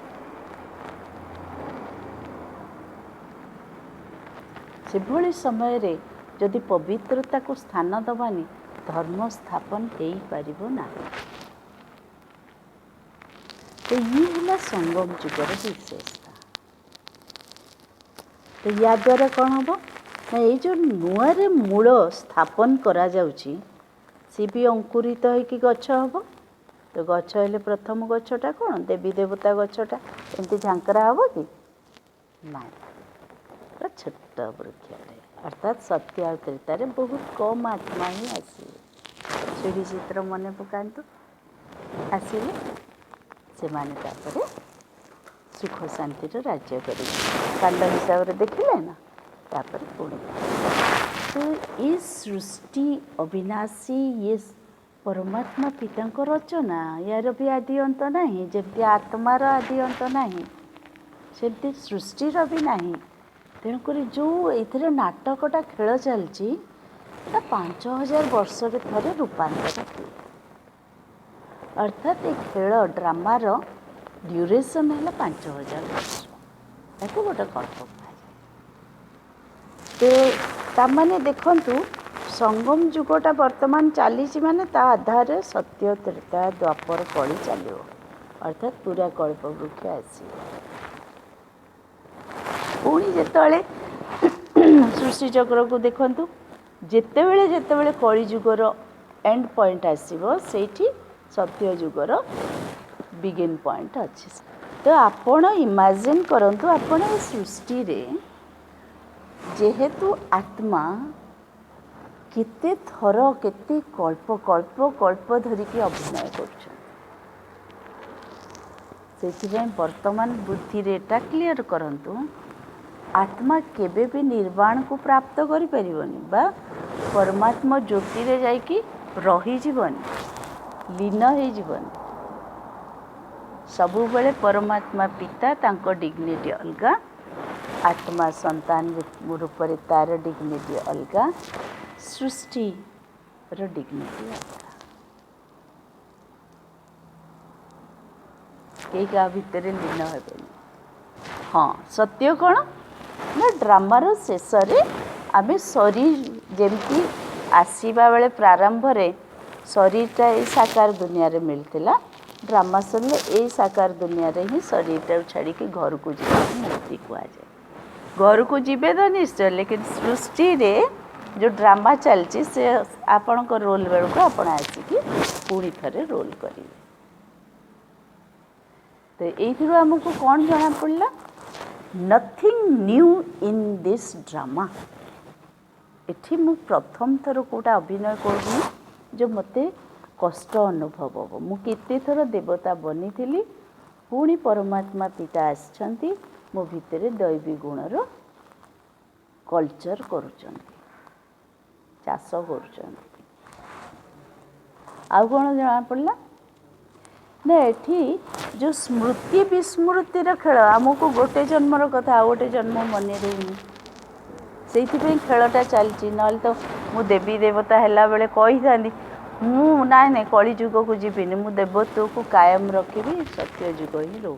से भली समय रे जदि पवित्रता को स्थान दबानी धर्म स्थापन हो पारिबो ना। तो ये है संगम जुगर विशेषता। तो या द्वारा कौन हम ना ये जो नुआ रे मूल स्थापन करा जाउची सी भी अंकुरित होइकी गछ हम। तो गछ हेले प्रथम गछटा कौन देवी देवता गछटा एमती झांकरा हम कि ना, छोट वृक्ष अर्थात सत्य अवतरितार बहुत कम आत्मा ही आसे। सीढ़ी चित्र मन पकातु आसिले से माने सुख शांति राज्य कर कांड हिसाब से देखिले ना तापर पुणी। तो ये सृष्टि अविनाशी ये परमात्मा पिता रचना यार भी आदि अंत नहीं। जमी आत्मार आदि अंत नहीं सेमती सृष्टिर भी नहीं। तेणुक जो ये नाटकटा खेल चलती 5000 वर्ष थे रूपांतर हुए। अर्थात ये खेल ड्रामार ड्यूरेशन है 5000 वर्ष। ताको गोटे कल्प कहुने देखु संगम जुगटा वर्तमान चली माने ता आधार सत्य त्रेता द्वापर कली चलो अर्थात पूरा कल्प वृक्ष आसी पुणी जिते सृष्टि चक्र को देखु जितेबले जितेबले कली जुगर एंड पॉइंट आसो से सत्य जुगर बिगिन पॉइंट अच्छी। तो आपण इमेजिन करंतु आपण सृष्टि रे जेहेतु आत्मा केते थर केते कल्प कल्प कल्प धरिकी अभिनय कर वर्तमान बुद्धि रे एटा क्लियर करंतु आत्मा केबे भी निर्वाण को प्राप्त करि परिबनी बा परमात्मा ज्योति रे जाइकी रही जीवनी लीन हो जीवनी। सबु बेले परमात्मा पिता तांको डिग्निटी अलगा आत्मा संतान रूप में तार डिग्निटी अलगा सृष्टि रो डिग्निटी अलगा। कई का भितर लीन हेबेनी। हाँ सत्य कौन ना ड्रामार शेष आम शरीर जमती आसवा बेले प्रारंभ रे शरीरटा ये साकार दुनिया रे मिलता ड्रामा सरले ये साकार दुनिया रे ही शरीरटा छाड़ी घर को जाए मुक्ति कहुए। घर को जीवे तो निश्चय लेकिन सृष्टि रे जो ड्रामा चलती से आपण रोल बेलू आप आसिकी पुणी थे रोल करेंगे। तो ये आमको कौन जना पड़ा nothing new in this drama. एठी मु प्रथम थर कोटा अभिनय करूँ जो मते कष्ट अनुभव हम मु केते थर देवता बनी थी पुणी परमात्मा पिता आछंती मो भितर दैवी गुणर कल्चर करुचंती चाष करुचंती। आउ कौन जना पड़ा ना एठी जो स्मृति विस्मृतिर खेल आमको गोटे जन्मर कथा आ गोटे जन्म मन रही से खेलटा चलती ना तो मु देवी देवता है बेले कही था मु ना ना कली जुग को जीविनी मु देवत्व को कायम रखी सत्य जुग ही रो।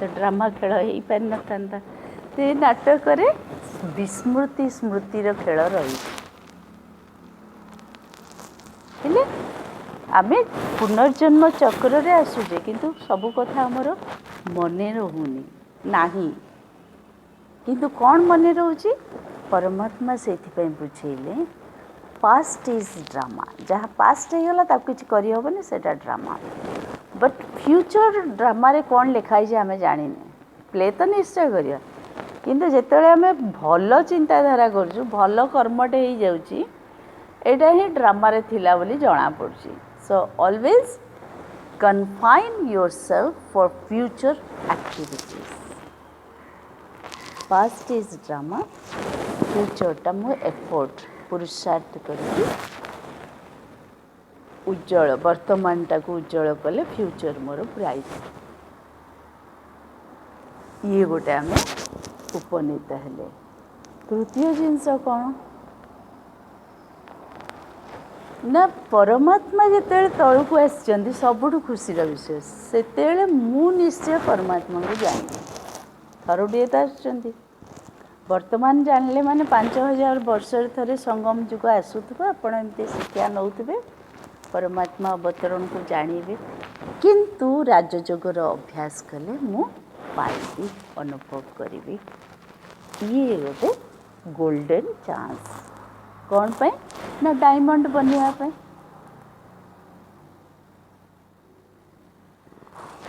तो ड्रामा खेल हो पार न था। तो नाटक विस्मृति स्मृतिर खेल रही आम पुनर्जन्म चक्र रे आसुचे किंतु सबु कथा आमर मने रहुनी नाही किंतु कौन मने रोची परमात्मा से बुझेले पास्ट इज ड्रामा जहाँ पास्ट होगला ताको किसी करहबनी से ड्रामा बट फ्यूचर ड्रामा रे कौन लिखाई आम जाने प्ले तो निश्चय करिया किंतु जिते आम भल चिंताधारा करूँ भल कर्मटे हो जाऊँगी एटा ही ड्रामा रे थिला बोली जना पड़ी so always confine yourself for future activities past is drama फ्यूचरटा मु एफर्ट पुरुषार्थ करी उज्जवल वर्तमानटा को उज्जवल कले फ्यूचर मोर ब्राइट ये गोटे आम उपनीत हेले तृतीय जिनस कौन ना परमात्मा जिते तल को आसी सबुठ खुशी विषय से मु निश्चय परमात्मा को जानी थरुटे तो आसुँच वर्तमान जानले माने 5000 वर्ष थे संगम जुग आसूब आपण एमती शिक्षा नौथे परमात्मा अवतरण को जानवे किंतु राजयोगर अभ्यास कले मु पाइबी अनुभव करी ये गोटे गोल्डन चांस कौन पे ना डायमंड बनवाई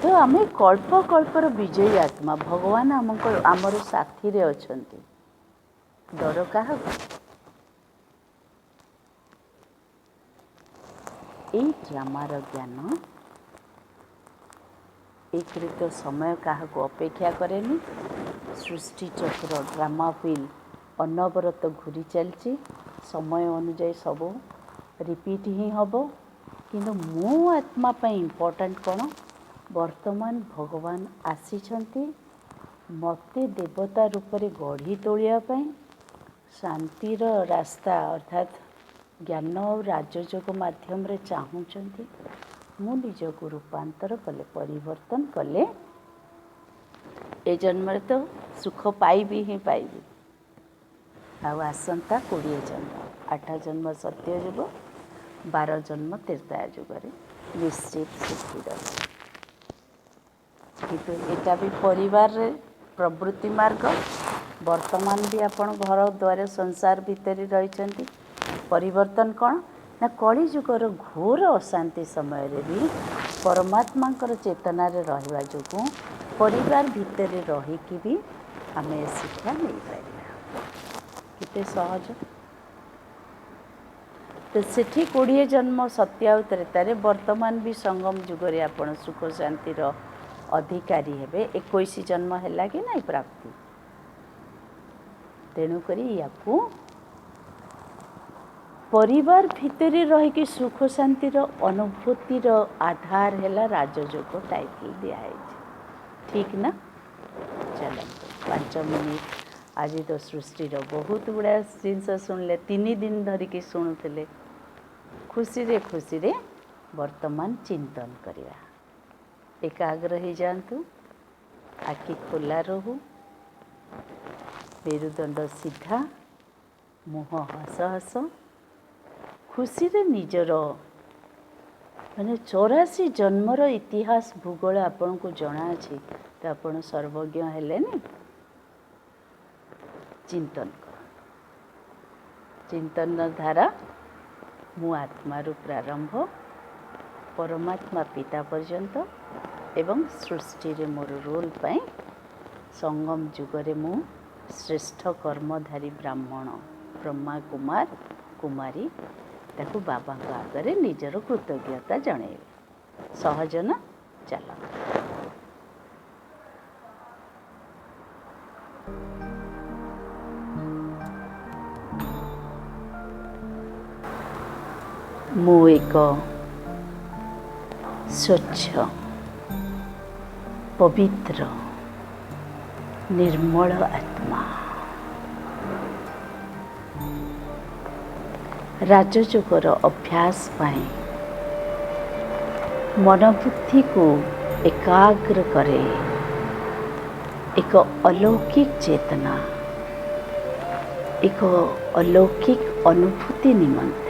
तो आम कल्प कल्पर विजयी आत्मा भगवान आमर साथी रे अछंती डर क्या ड्रामार ज्ञान एक तो समय क्या अपेक्षा करेनी सृष्टि चक्र ड्रामा व्हील अनवरत घूरी चलती समय अनुजाई सब रिपीट ही हम किंतु मो आत्मा पे इम्पोर्टेंट कौन वर्तमान भगवान आसीचंती मते देवता रूप में गढ़ी तोलिया शांतिर रास्ता अर्थात ज्ञान और राजयोग माध्यम रे चाहूँगी मु निजक रूपांतर कले परिवर्तन कले ए जन्म तो सुख पाइबी ही पाइबी आसंता 20 जन्म 8 जन्म सत्य युग 12 जन्म त्रेता युग निश्चित सुखी रहे किंतु एटा भी परिवार रे प्रवृत्ति मार्ग वर्तमान भी आपण घर द्वार संसार भितर रही परिवर्तन कौन ना कली जुगर घोर अशांति समय रे भी परमात्मा चेतना रे रहिबा जोगु परिवार भितर रहीकि भी आम शिक्षा नहीं पार केते सहज तो सेठी 20 जन्म सत्य और त्रेतारे वर्तमान भी संगम जुगरे आपण सुख शांतिर अधिकारी हेबे 21 जन्म है कि नहीं प्राप्ति तेणुक या परिवार भितर रहीकि सुख शांतिर अनुभूतिर आधार है राजयोग टाइटल दिखाई ठीक ना चलो 5 मिनिट आज तो सृष्टिर बहुत गुड़ा जिनस शुणिले 3 दिन धरिकी शुणुले खुशी रे वर्तमान चिंतन करिया एकाग्र हो जातु आखि खोला रहू मेरुदंड सीधा मुह हस हस खुशी रे निजर माने 84 जन्मर इतिहास भूगोल आपण को जना अछि तो आपण सर्वज्ञ हेलेनी चिंतन कर चिंतन धारा मु आत्मारू प्रारंभ परमात्मा पिता पर्यंत एवं सृष्टि रे मोर रोल पाई संगम जुगरे मु श्रेष्ठ कर्मधारी ब्राह्मण ब्रह्मा कुमार कुमारी ताकू बाबा आगे निजर कृतज्ञता जणेबे सहज ना चल मु एक स्वच्छ पवित्र निर्मल आत्मा राजयोगर अभ्यास पाई मनबुद्धि को एकाग्र करे एक अलौकिक चेतना एक अलौकिक अनुभूति निमंते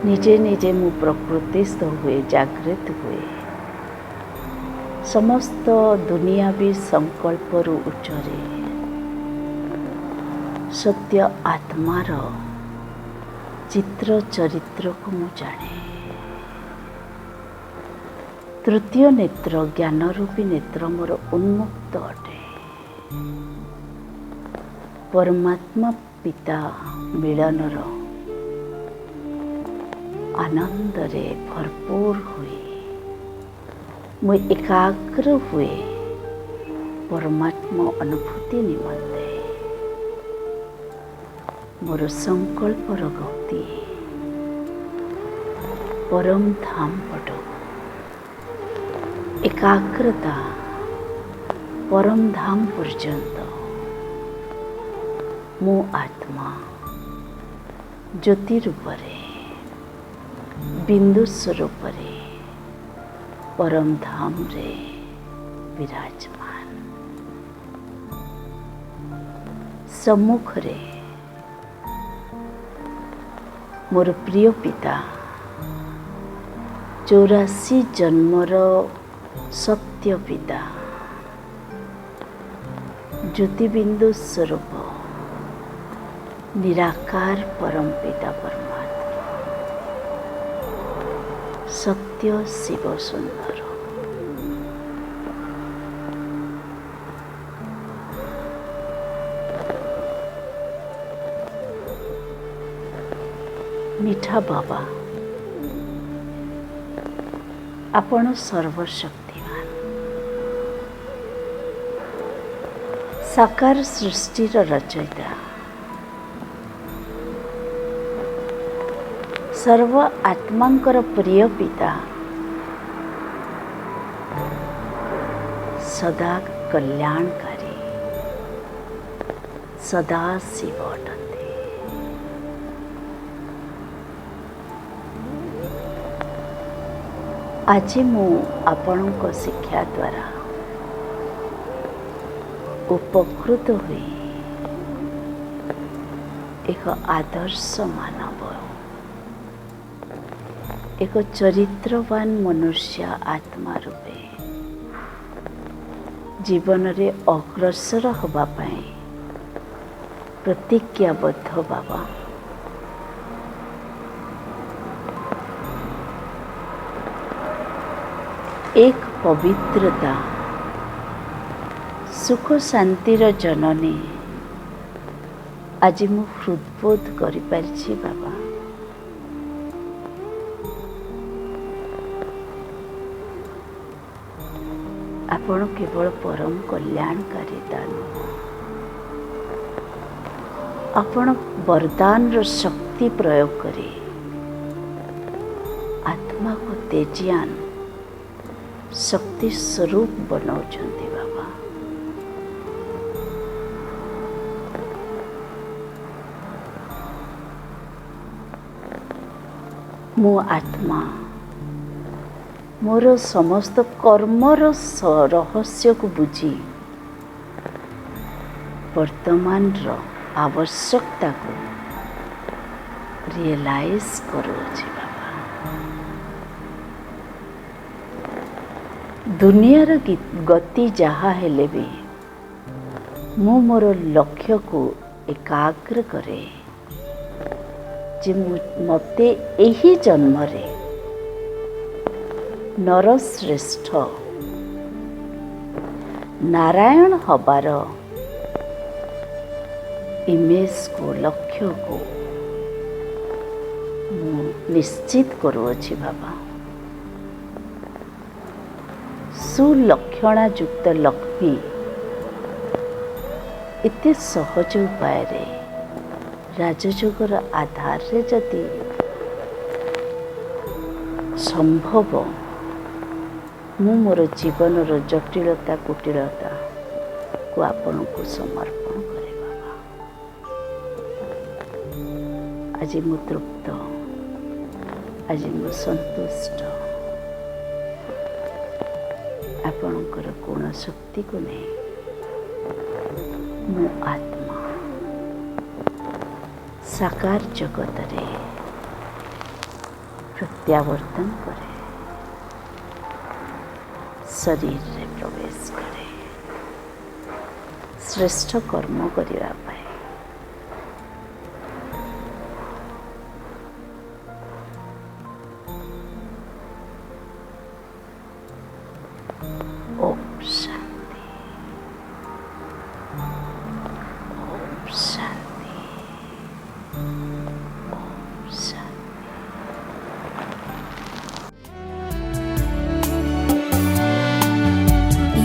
निजे निजे मु प्रकृतिस्थ हुए जागृत हुए समस्त दुनिया भी संकल्प उच्चरे सत्य आत्मार चित्र चरित्र को मु जाने। तृतीय नेत्र ज्ञान रूपी नेत्र मोर उन्मुक्त अटे। परमात्मा पिता मिलनर आनंद रे भरपूर हुए मु एकाग्र हुए परमात्मा अनुभूति निमंते। मोर संकल्पर गति परम धाम पट एकाग्रता परम धाम पर्यंत मो आत्मा ज्योति रूपरे बिंदु स्वरूप परम धाम रे विराजमान। सम्मुख रे मोर प्रिय पिता 84 जन्मर सत्य पिता ज्योतिबिंदु स्वरूप निराकार परम पिता परमात्मा सत्य शिव सुंदर। मीठा बाबा आपण सर्वशक्तिमान साकार सृष्टिर रचयिता सर्व आत्मांकर प्रिय पिता सदा कल्याणकारी सदा शिव अटंती। आज मु आपणक शिक्षा द्वारा उपकृत हुई एक आदर्श मानव एक चरित्रवान मनुष्य आत्मा रूपे जीवन रे अग्रसर होबा पाए प्रतिज्ञाबद्ध बाबा। एक पवित्रता सुख शांतिर जननी आज मु हृदबोध करि पारछि बाबा। आपण केवल परम कल्याणकारी दान आपण वरदान रो शक्ति प्रयोग करी आत्मा को तेजियान शक्ति स्वरूप बनाउछन्ति बाबा। मो आत्मा मोर समस्त कर्मर रहस्य को बुझी वर्तमान रो आवश्यकता को रियलाइज करूछि बाबा। दुनियार गति जहाँ हेले भी मु मोर लक्ष्य को एकाग्र करे जे मते एही जन्म रे नरश्रेष्ठ नारायण हबार इमेज को लक्ष्य को निश्चित करुअछि बाबा। सुलक्षणा युक्त लक्ष्मी इतने सहज उपाय रे राजयोगर आधार रे जदि संभव मु मोर जीवन रो जटिलता कुटिलता को आपण को समर्पण करे बाबा। आज मु तृप्त आज मु संतुष्ट आपणकर गुण शक्ति को नहीं मु आत्मा साकार जगत रे प्रत्यावर्तन करे शरीर रे प्रवेश करे श्रेष्ठ कर्म करिवा पाए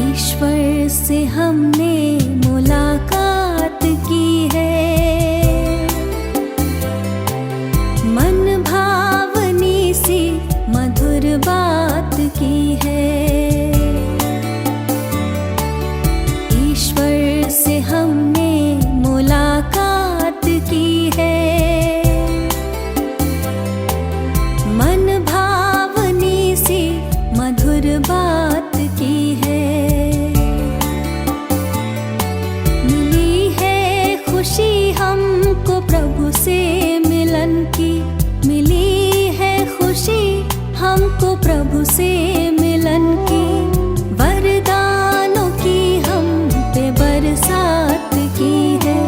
ईश्वर से हमने मुलाकात की है, मन भावनी सी मधुर बात की है। ईश्वर से हमने मुलाकात की है, मन भावनी सी मधुर बात की है। मिली है खुशी हमको प्रभु से मिलन की, मिली है खुशी हमको प्रभु से मिलन की। वरदानों की हम पे बरसात की है,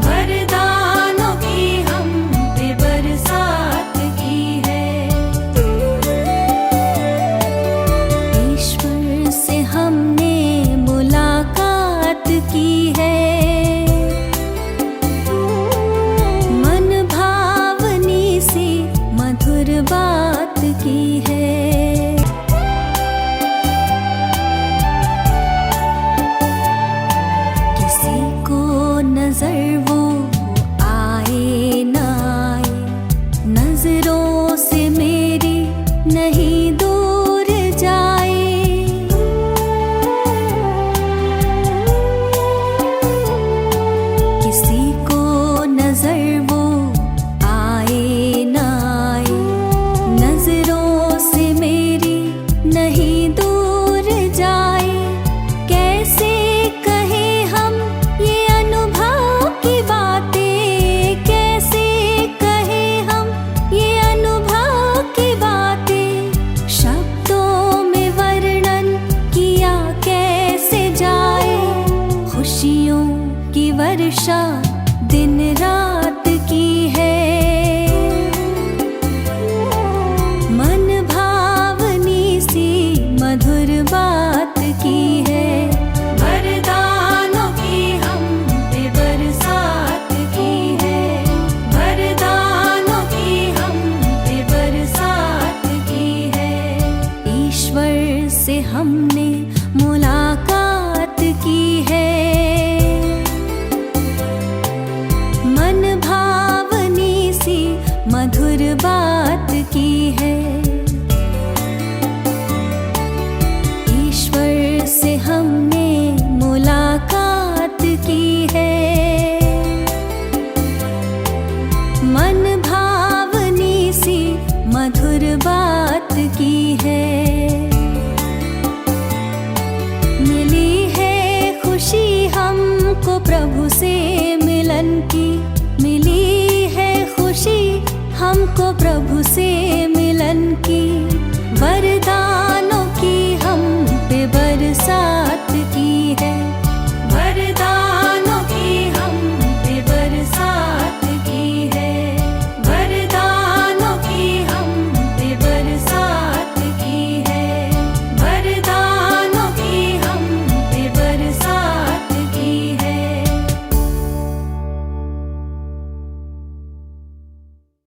वरदानों की हम पे बरसात की है। ईश्वर से हमने मुलाकात की है, मन भावनी सी मधुर बात की है। किसी को नजर वो आए ना आए, नजरों से मेरी नहीं दूर जाए। किसी को नजर वो आए ना आए, नजरों से मेरी नहीं दूर जाए। कैसे कहे हम ये अनुभव की बातें, कैसे कहे हम ये अनुभव की बातें। शब्दों में वर्णन किया कैसे जाए, खुशियों की वर्षा दिन रात की है। मन भावनी सी मधुर बात की है, वरदानों की हम पे बरसात की है, वरदानों की हम पे बरसात की है। ईश्वर से हमने मुलाकात की है, मन भावनी सी मधुर बात की है। ईश्वर से हमने मुलाकात की है, मन भावनी सी मधुर बात की है। मिली है खुशी हमको प्रभु से मिलन की, मिली है खुशी हमको प्रभु से मिलन की।